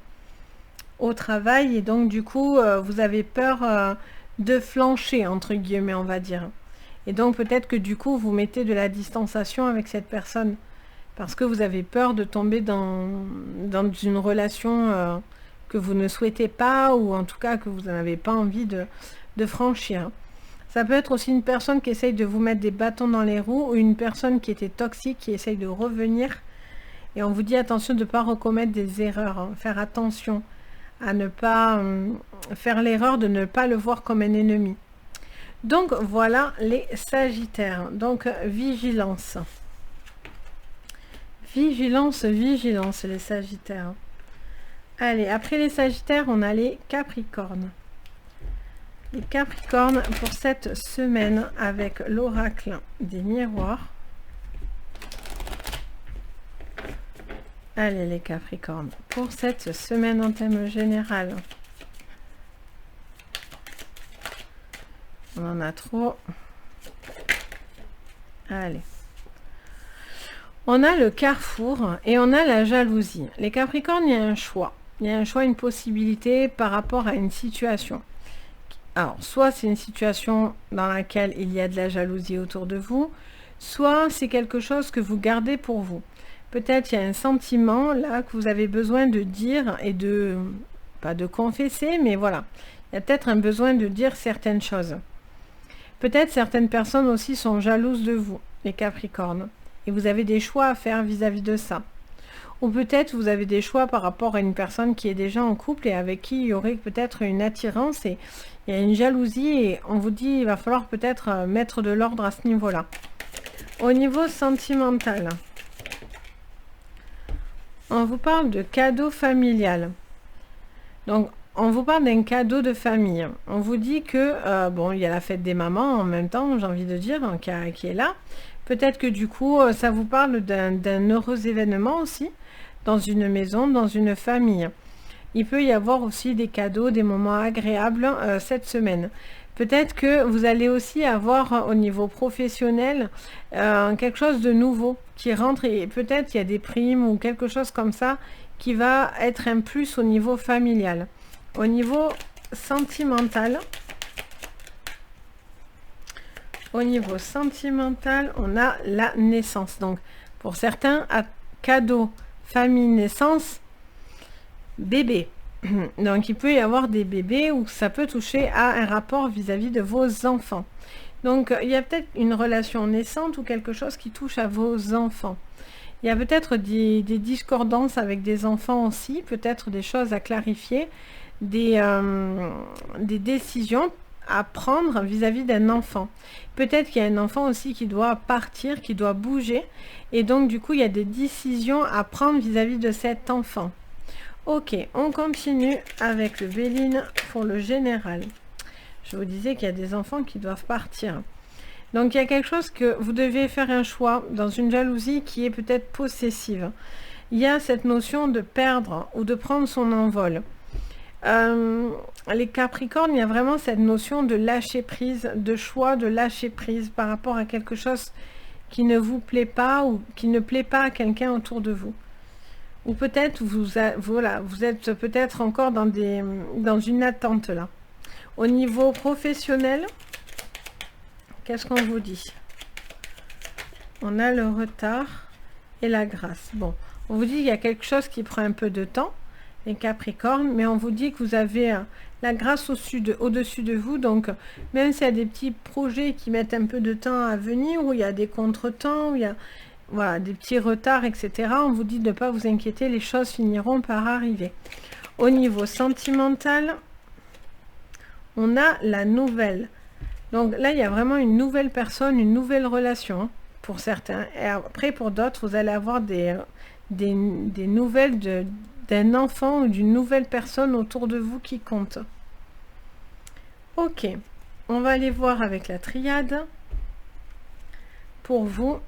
au travail et donc du coup, vous avez peur de flancher, entre guillemets, on va dire. Et donc peut-être que du coup, vous mettez de la distanciation avec cette personne parce que vous avez peur de tomber dans une relation que vous ne souhaitez pas ou en tout cas que vous n'avez pas envie de franchir. Ça peut être aussi une personne qui essaye de vous mettre des bâtons dans les roues ou une personne qui était toxique, qui essaye de revenir. Et on vous dit attention de ne pas recommettre des erreurs, hein. Faire attention à ne pas faire l'erreur de ne pas le voir comme un ennemi. Donc voilà les Sagittaires. Donc vigilance. Vigilance, vigilance les Sagittaires. Allez, après les Sagittaires, on a les Capricornes. Les Capricornes pour cette semaine avec l'oracle des miroirs. Allez les Capricornes, pour cette semaine en thème général. On en a trop. Allez. On a le carrefour et on a la jalousie. Les Capricornes, il y a un choix. Il y a un choix, une possibilité par rapport à une situation. Alors, soit c'est une situation dans laquelle il y a de la jalousie autour de vous, soit c'est quelque chose que vous gardez pour vous. Peut-être il y a un sentiment là que vous avez besoin de dire et de, pas de confesser, mais voilà. Il y a peut-être un besoin de dire certaines choses. Peut-être certaines personnes aussi sont jalouses de vous, les Capricornes. Et vous avez des choix à faire vis-à-vis de ça. Ou peut-être vous avez des choix par rapport à une personne qui est déjà en couple et avec qui il y aurait peut-être une attirance et il y a une jalousie et on vous dit il va falloir peut-être mettre de l'ordre à ce niveau-là. Au niveau sentimental, on vous parle de cadeau familial. Donc, on vous parle d'un cadeau de famille. On vous dit que, bon, il y a la fête des mamans en même temps, j'ai envie de dire, hein, qui est là. Peut-être que du coup, ça vous parle d'un heureux événement aussi, dans une maison, dans une famille. Il peut y avoir aussi des cadeaux, des moments agréables cette semaine. Peut-être que vous allez aussi avoir au niveau professionnel quelque chose de nouveau qui rentre et peut-être il y a des primes ou quelque chose comme ça qui va être un plus au niveau familial. Au niveau sentimental, on a la naissance. Donc, pour certains, cadeau, famille, naissance, bébé. Donc, il peut y avoir des bébés où ça peut toucher à un rapport vis-à-vis de vos enfants. Donc, il y a peut-être une relation naissante ou quelque chose qui touche à vos enfants. Il y a peut-être des discordances avec des enfants aussi, peut-être des choses à clarifier, des décisions à prendre vis-à-vis d'un enfant. Peut-être qu'il y a un enfant aussi qui doit partir, qui doit bouger, et donc du coup il y a des décisions à prendre vis-à-vis de cet enfant. Ok, on continue avec le Béline pour le général. Je vous disais qu'il y a des enfants qui doivent partir. Donc il y a quelque chose que vous devez faire un choix dans une jalousie qui est peut-être possessive. Il y a cette notion de perdre ou de prendre son envol. Les Capricornes, il y a vraiment cette notion de lâcher prise, de choix de lâcher prise par rapport à quelque chose qui ne vous plaît pas ou qui ne plaît pas à quelqu'un autour de vous. Ou peut-être vous êtes peut-être encore dans une attente là. Au niveau professionnel, qu'est-ce qu'on vous dit? On a le retard et la grâce. Bon, on vous dit qu'il y a quelque chose qui prend un peu de temps, les Capricornes, mais on vous dit que vous avez la grâce au-dessus de vous. Donc, même s'il y a des petits projets qui mettent un peu de temps à venir, où il y a des contretemps, où il y a voilà, des petits retards, etc., on vous dit de ne pas vous inquiéter, les choses finiront par arriver. Au niveau sentimental, on a la nouvelle. Donc là, il y a vraiment une nouvelle personne, une nouvelle relation, hein, pour certains. Et après, pour d'autres, vous allez avoir des nouvelles d'un enfant ou d'une nouvelle personne autour de vous qui compte. Ok, on va aller voir avec la triade. Pour vous,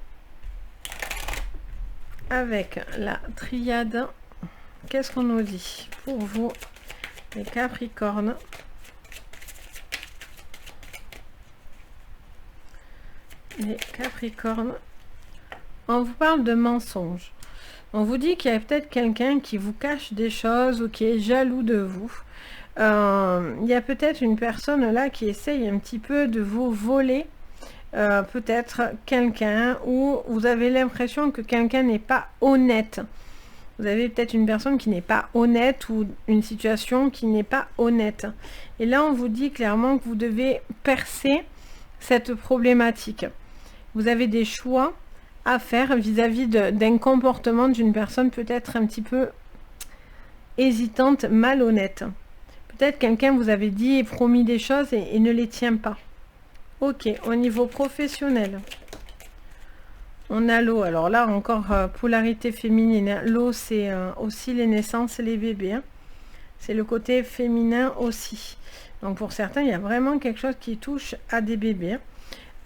avec la triade, qu'est-ce qu'on nous dit? Pour vous, les Capricornes. Les Capricornes, on vous parle de mensonges. On vous dit qu'il y a peut-être quelqu'un qui vous cache des choses ou qui est jaloux de vous. Il y a peut-être une personne là qui essaye un petit peu de vous voler peut-être quelqu'un, ou vous avez l'impression que quelqu'un n'est pas honnête. Vous avez peut-être une personne qui n'est pas honnête ou une situation qui n'est pas honnête. Et là, on vous dit clairement que vous devez percer cette problématique. Vous avez des choix à faire vis-à-vis d'un comportement d'une personne peut-être un petit peu hésitante, malhonnête. Peut-être quelqu'un vous avait dit et promis des choses et ne les tient pas. Ok, au niveau professionnel, on a l'eau. Alors là, encore polarité féminine. Hein. L'eau, c'est aussi les naissances et les bébés. Hein. C'est le côté féminin aussi. Donc pour certains, il y a vraiment quelque chose qui touche à des bébés.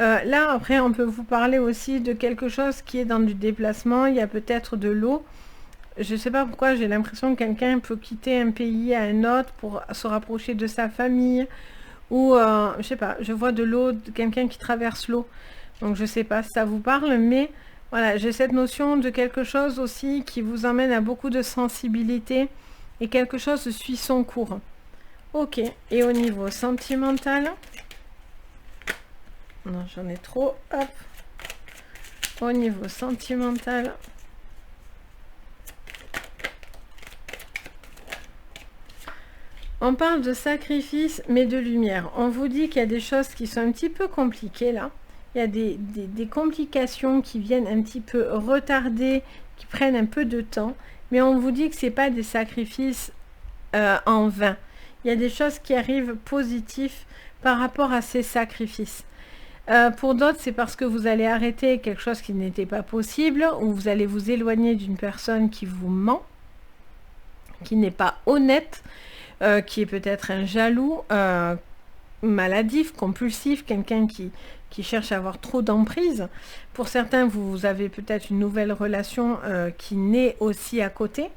Là, après, on peut vous parler aussi de quelque chose qui est dans du déplacement. Il y a peut-être de l'eau. Je ne sais pas pourquoi, j'ai l'impression que quelqu'un peut quitter un pays à un autre pour se rapprocher de sa famille. Ou, je sais pas, je vois de l'eau, quelqu'un qui traverse l'eau. Donc je ne sais pas si ça vous parle, mais voilà, j'ai cette notion de quelque chose aussi qui vous emmène à beaucoup de sensibilité. Et quelque chose suit son cours. Ok, et au niveau sentimental... Non, j'en ai trop. Hop. Au niveau sentimental. On parle de sacrifice, mais de lumière. On vous dit qu'il y a des choses qui sont un petit peu compliquées là. Il y a des complications qui viennent un petit peu retarder, qui prennent un peu de temps. Mais on vous dit que ce n'est pas des sacrifices en vain. Il y a des choses qui arrivent positives par rapport à ces sacrifices. Pour d'autres, c'est parce que vous allez arrêter quelque chose qui n'était pas possible, ou vous allez vous éloigner d'une personne qui vous ment, qui n'est pas honnête, qui est peut-être un jaloux, maladif, compulsif, quelqu'un qui cherche à avoir trop d'emprise. Pour certains, vous avez peut-être une nouvelle relation qui naît aussi à côté,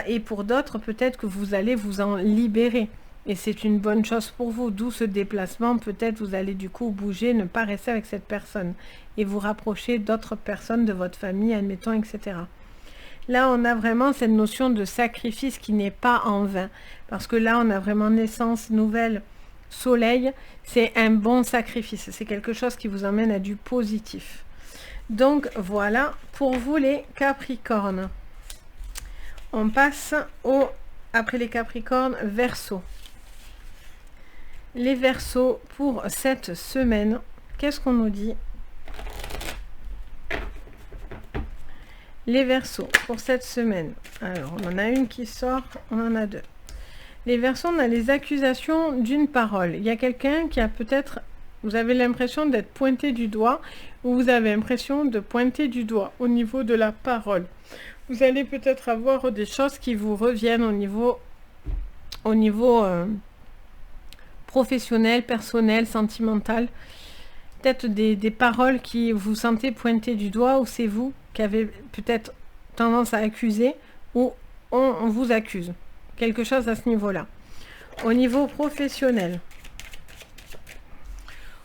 et pour d'autres, peut-être que vous allez vous en libérer. Et c'est une bonne chose pour vous, d'où ce déplacement. Peut-être vous allez du coup bouger, ne pas rester avec cette personne et vous rapprocher d'autres personnes de votre famille, admettons, etc. Là, on a vraiment cette notion de sacrifice qui n'est pas en vain. Parce que là, on a vraiment naissance, nouvelle, soleil. C'est un bon sacrifice. C'est quelque chose qui vous emmène à du positif. Donc, voilà pour vous les Capricornes. On passe après les Capricornes, Verseau. Les Verseaux pour cette semaine, qu'est-ce qu'on nous dit? Les Verseaux pour cette semaine. Alors, on en a une qui sort, on en a deux. Les Verseaux, on a les accusations d'une parole. Il y a quelqu'un qui a peut-être, vous avez l'impression d'être pointé du doigt, ou vous avez l'impression de pointer du doigt au niveau de la parole. Vous allez peut-être avoir des choses qui vous reviennent au niveau professionnel, personnel, sentimental. Peut-être des paroles qui vous sentez pointer du doigt, ou c'est vous qui avez peut-être tendance à accuser, ou on vous accuse. Quelque chose à ce niveau-là. Au niveau professionnel,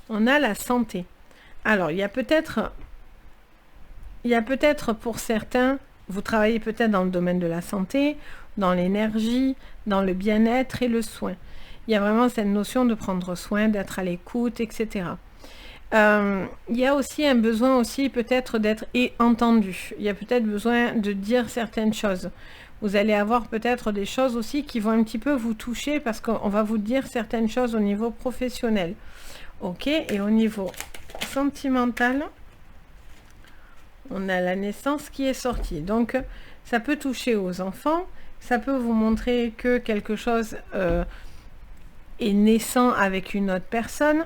on a la santé. Alors, il y a peut-être pour certains, vous travaillez peut-être dans le domaine de la santé, dans l'énergie, dans le bien-être et le soin. Il y a vraiment cette notion de prendre soin, d'être à l'écoute, etc. Il y a aussi un besoin aussi peut-être d'être entendu. Il y a peut-être besoin de dire certaines choses. Vous allez avoir peut-être des choses aussi qui vont un petit peu vous toucher parce qu'on va vous dire certaines choses au niveau professionnel. Ok, et au niveau sentimental, on a la naissance qui est sortie. Donc, ça peut toucher aux enfants. Ça peut vous montrer que quelque chose est naissant avec une autre personne.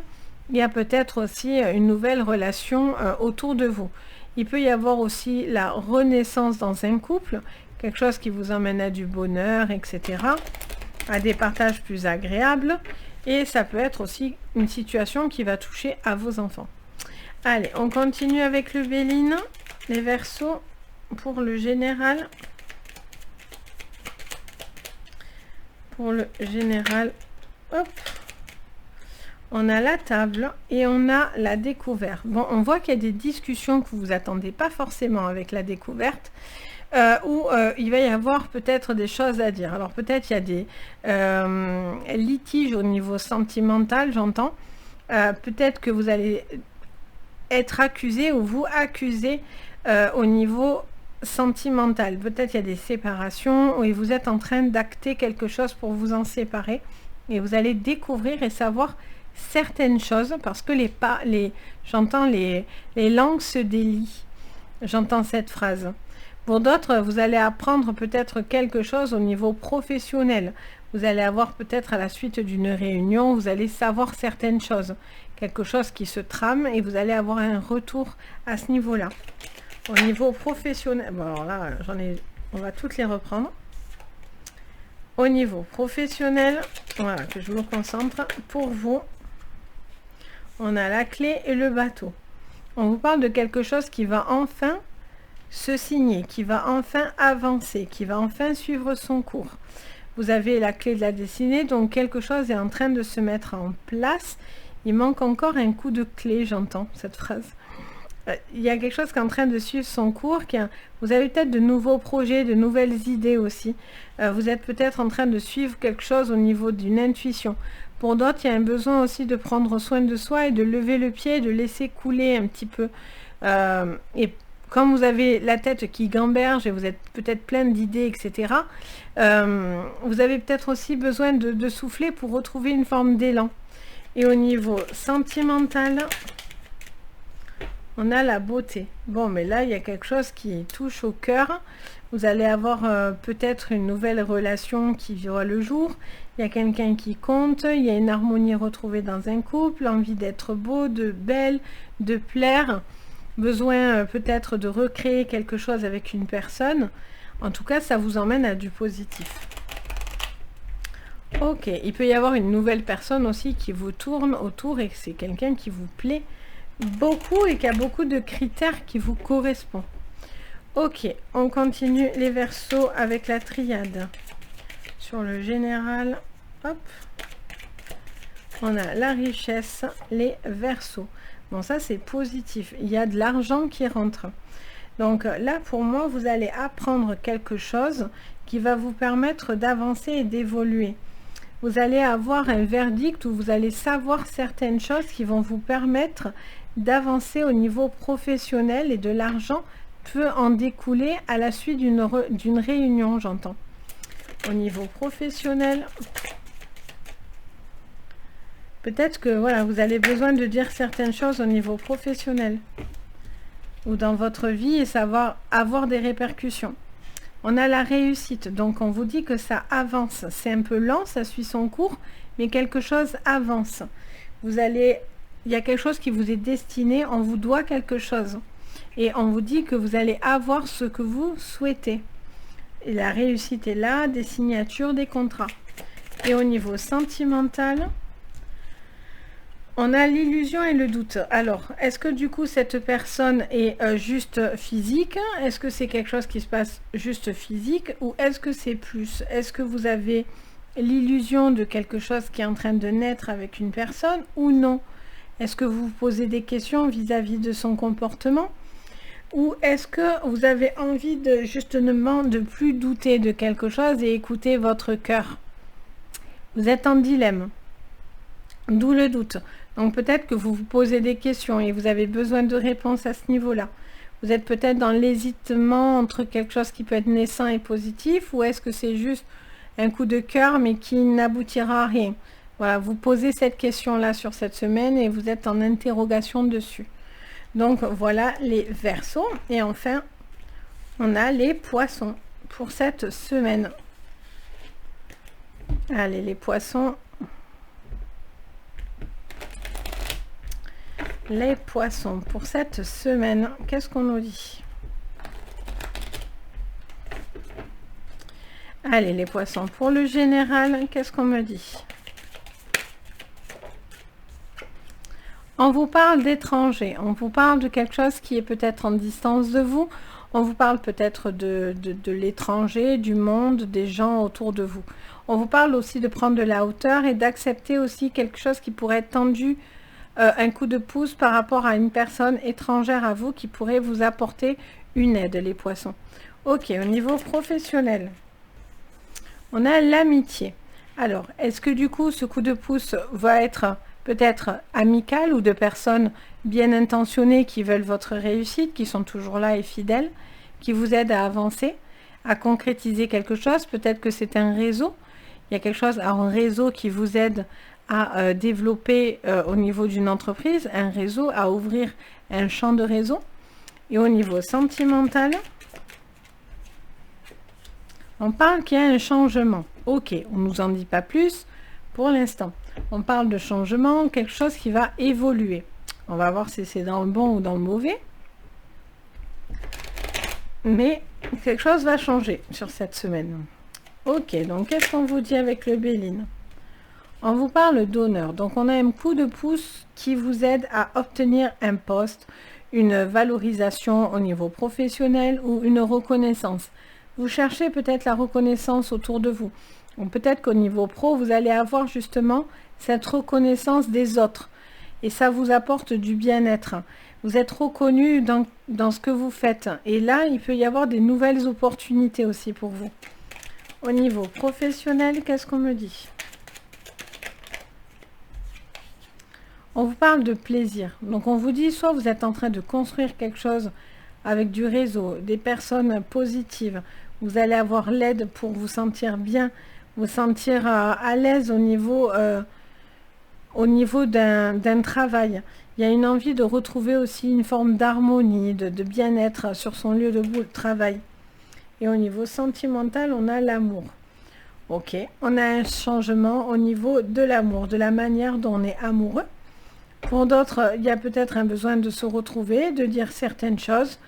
Il y a peut-être aussi une nouvelle relation autour de vous. Il peut y avoir aussi la renaissance dans un couple, quelque chose qui vous emmène à du bonheur, etc., à des partages plus agréables. Et ça peut être aussi une situation qui va toucher à vos enfants. Allez, on continue avec le Béline, les Verseaux, pour le général. Pour le général, hop, on a la table et on a la découverte. Bon, on voit qu'il y a des discussions que vous attendez pas forcément avec la découverte, où il va y avoir peut-être des choses à dire. Alors peut-être il y a des litiges au niveau sentimental, j'entends. Peut-être que vous allez être accusé ou vous accuser au niveau sentimental. Peut-être il y a des séparations où vous êtes en train d'acter quelque chose pour vous en séparer et vous allez découvrir et savoir certaines choses, parce que j'entends les langues se délient. J'entends cette phrase. Pour d'autres, vous allez apprendre peut-être quelque chose au niveau professionnel. Vous allez avoir peut-être à la suite d'une réunion, vous allez savoir certaines choses. Quelque chose qui se trame et vous allez avoir un retour à ce niveau-là. Au niveau professionnel, bon alors là, on va toutes les reprendre. Au niveau professionnel, voilà, que je me concentre. Pour vous, on a la clé et le bateau. On vous parle de quelque chose qui va enfin se signer, qui va enfin avancer, qui va enfin suivre son cours. Vous avez la clé de la destinée, donc quelque chose est en train de se mettre en place. Il manque encore un coup de clé, j'entends cette phrase. Il y a quelque chose qui est en train de suivre son cours. Vous avez peut-être de nouveaux projets, de nouvelles idées aussi. Vous êtes peut-être en train de suivre quelque chose au niveau d'une intuition. Pour d'autres, il y a un besoin aussi de prendre soin de soi et de lever le pied, de laisser couler un petit peu. Et comme vous avez la tête qui gamberge et vous êtes peut-être plein d'idées, etc., vous avez peut-être aussi besoin de souffler pour retrouver une forme d'élan. Et au niveau sentimental, on a la beauté. Bon, mais là, il y a quelque chose qui touche au cœur. Vous allez avoir peut-être une nouvelle relation qui verra le jour. Il y a quelqu'un qui compte. Il y a une harmonie retrouvée dans un couple. Envie d'être beau, de belle, de plaire. Besoin peut-être de recréer quelque chose avec une personne. En tout cas, ça vous emmène à du positif. Ok, il peut y avoir une nouvelle personne aussi qui vous tourne autour et que c'est quelqu'un qui vous plaît beaucoup et qui a beaucoup de critères qui vous correspondent. Ok, on continue les Verseaux avec la triade. Sur le général, hop, on a la richesse, les Verseaux. Bon, ça c'est positif. Il y a de l'argent qui rentre. Donc là, pour moi, vous allez apprendre quelque chose qui va vous permettre d'avancer et d'évoluer. Vous allez avoir un verdict où vous allez savoir certaines choses qui vont vous permettre d'avancer au niveau professionnel et de l'argent peut en découler à la suite d'une réunion, j'entends. Au niveau professionnel, peut-être que voilà, vous avez besoin de dire certaines choses au niveau professionnel ou dans votre vie et savoir avoir des répercussions. On a la réussite, donc on vous dit que ça avance. C'est un peu lent, ça suit son cours, mais quelque chose avance. Il y a quelque chose qui vous est destiné, on vous doit quelque chose. Et on vous dit que vous allez avoir ce que vous souhaitez. Et la réussite est là, des signatures, des contrats. Et au niveau sentimental, on a l'illusion et le doute. Alors, est-ce que du coup cette personne est juste physique? Est-ce que c'est quelque chose qui se passe juste physique? Ou est-ce que c'est plus? Est-ce que vous avez l'illusion de quelque chose qui est en train de naître avec une personne ou non? Est-ce que vous vous posez des questions vis-à-vis de son comportement? Ou est-ce que vous avez envie de justement de plus douter de quelque chose et écouter votre cœur? Vous êtes en dilemme. D'où le doute. Donc peut-être que vous vous posez des questions et vous avez besoin de réponses à ce niveau-là. Vous êtes peut-être dans l'hésitement entre quelque chose qui peut être naissant et positif, ou est-ce que c'est juste un coup de cœur mais qui n'aboutira à rien? Voilà, vous posez cette question-là sur cette semaine et vous êtes en interrogation dessus. Donc voilà les Verseaux. Et enfin, on a les Poissons pour cette semaine. Allez, les Poissons. Les Poissons pour cette semaine, qu'est-ce qu'on nous dit? Allez, les Poissons pour le général, qu'est-ce qu'on me dit? On vous parle d'étrangers, on vous parle de quelque chose qui est peut-être en distance de vous, on vous parle peut-être de l'étranger, du monde, des gens autour de vous. On vous parle aussi de prendre de la hauteur et d'accepter aussi quelque chose qui pourrait être tendu, un coup de pouce par rapport à une personne étrangère à vous qui pourrait vous apporter une aide, les Poissons. Ok, au niveau professionnel, on a l'amitié. Alors, est-ce que du coup, ce coup de pouce va être peut-être amical ou de personnes bien intentionnées qui veulent votre réussite, qui sont toujours là et fidèles, qui vous aident à avancer, à concrétiser quelque chose? Peut-être que c'est un réseau. Il y a quelque chose, un réseau qui vous aide à développer au niveau d'une entreprise, un réseau, à ouvrir un champ de réseau. Et au niveau sentimental, on parle qu'il y a un changement. Ok, on ne nous en dit pas plus pour l'instant. On parle de changement, quelque chose qui va évoluer. On va voir si c'est dans le bon ou dans le mauvais. Mais quelque chose va changer sur cette semaine. Ok, donc qu'est-ce qu'on vous dit avec le Béline? On vous parle d'honneur. Donc on a un coup de pouce qui vous aide à obtenir un poste, une valorisation au niveau professionnel ou une reconnaissance. Vous cherchez peut-être la reconnaissance autour de vous. Ou peut-être qu'au niveau pro, vous allez avoir justement cette reconnaissance des autres. Et ça vous apporte du bien-être. Vous êtes reconnu dans ce que vous faites. Et là, il peut y avoir des nouvelles opportunités aussi pour vous. Au niveau professionnel, qu'est-ce qu'on me dit? On vous parle de plaisir. Donc on vous dit, soit vous êtes en train de construire quelque chose avec du réseau, des personnes positives. Vous allez avoir l'aide pour vous sentir bien, vous sentir à l'aise au niveau d'un travail. Il y a une envie de retrouver aussi une forme d'harmonie, de bien-être sur son lieu de travail. Et au niveau sentimental, on a l'amour. Ok, on a un changement au niveau de l'amour, de la manière dont on est amoureux. Pour d'autres, il y a peut-être un besoin de se retrouver, de dire certaines choses,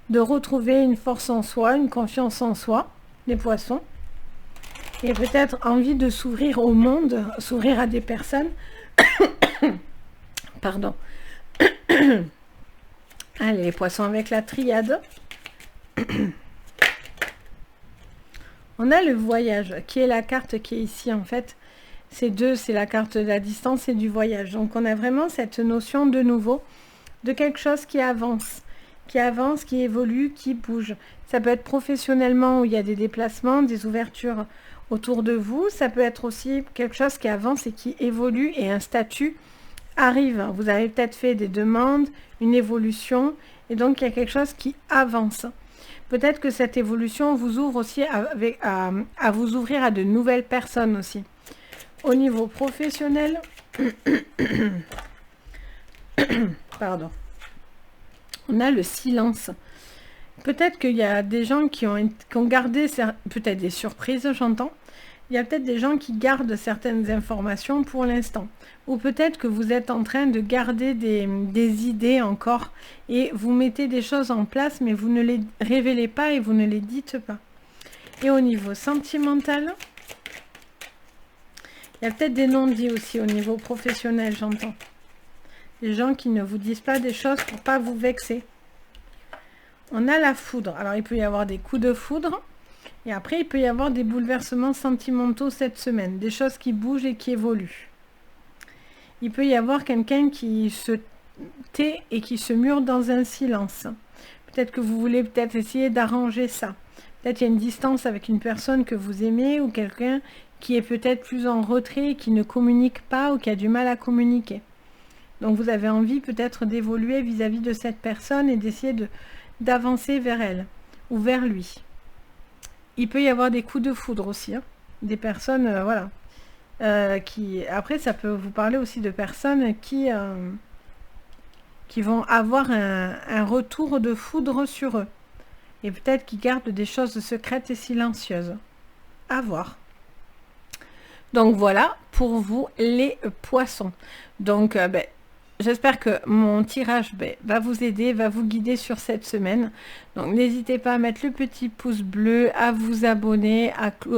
de retrouver une force en soi, une confiance en soi, les poissons. Et peut-être envie de s'ouvrir au monde, s'ouvrir à des personnes. Pardon. Allez, les poissons avec la triade. On a le voyage, qui est la carte qui est ici en fait. C'est la carte de la distance et du voyage. Donc on a vraiment cette notion de nouveau, de quelque chose qui avance, qui évolue, qui bouge. Ça peut être professionnellement où il y a des déplacements, des ouvertures autour de vous. Ça peut être aussi quelque chose qui avance et qui évolue et un statut arrive. Vous avez peut-être fait des demandes, une évolution et donc il y a quelque chose qui avance. Peut-être que cette évolution vous ouvre aussi à vous ouvrir à de nouvelles personnes aussi. Au niveau professionnel, pardon, on a le silence. Peut-être qu'il y a des gens qui ont gardé, peut-être des surprises, j'entends. Il y a peut-être des gens qui gardent certaines informations pour l'instant. Ou peut-être que vous êtes en train de garder des idées encore et vous mettez des choses en place, mais vous ne les révélez pas et vous ne les dites pas. Et au niveau sentimental, il y a peut-être des non-dits aussi au niveau professionnel, j'entends. Des gens qui ne vous disent pas des choses pour ne pas vous vexer. On a la foudre. Alors, il peut y avoir des coups de foudre. Et après, il peut y avoir des bouleversements sentimentaux cette semaine. Des choses qui bougent et qui évoluent. Il peut y avoir quelqu'un qui se tait et qui se mure dans un silence. Peut-être que vous voulez peut-être essayer d'arranger ça. Peut-être il y a une distance avec une personne que vous aimez ou quelqu'un qui est peut-être plus en retrait, qui ne communique pas ou qui a du mal à communiquer. Donc vous avez envie peut-être d'évoluer vis-à-vis de cette personne et d'essayer d'avancer vers elle ou vers lui. Il peut y avoir des coups de foudre aussi, hein. Des personnes, voilà. Après, ça peut vous parler aussi de personnes qui vont avoir un retour de foudre sur eux. Et peut-être qui gardent des choses secrètes et silencieuses. À voir. Donc voilà pour vous les poissons. Donc j'espère que mon tirage va vous aider, va vous guider sur cette semaine. Donc n'hésitez pas à mettre le petit pouce bleu, à vous abonner,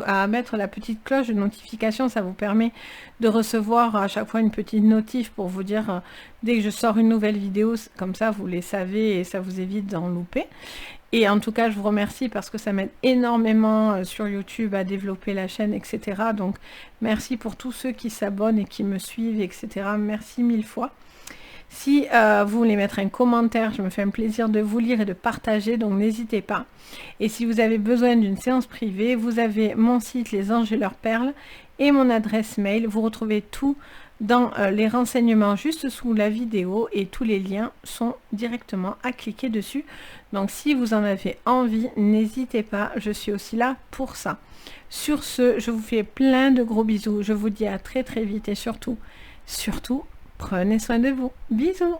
à mettre la petite cloche de notification. Ça vous permet de recevoir à chaque fois une petite notif pour vous dire dès que je sors une nouvelle vidéo. Comme ça, vous les savez et ça vous évite d'en louper. Et en tout cas, je vous remercie parce que ça m'aide énormément sur YouTube à développer la chaîne, etc. Donc, merci pour tous ceux qui s'abonnent et qui me suivent, etc. Merci 1000 fois. Si vous voulez mettre un commentaire, je me fais un plaisir de vous lire et de partager, donc n'hésitez pas. Et si vous avez besoin d'une séance privée, vous avez mon site Les Anges et leurs perles et mon adresse mail. Vous retrouvez tout dans les renseignements juste sous la vidéo et tous les liens sont directement à cliquer dessus. Donc si vous en avez envie, n'hésitez pas, je suis aussi là pour ça. Sur ce, je vous fais plein de gros bisous. Je vous dis à très très vite et surtout, prenez soin de vous. Bisous!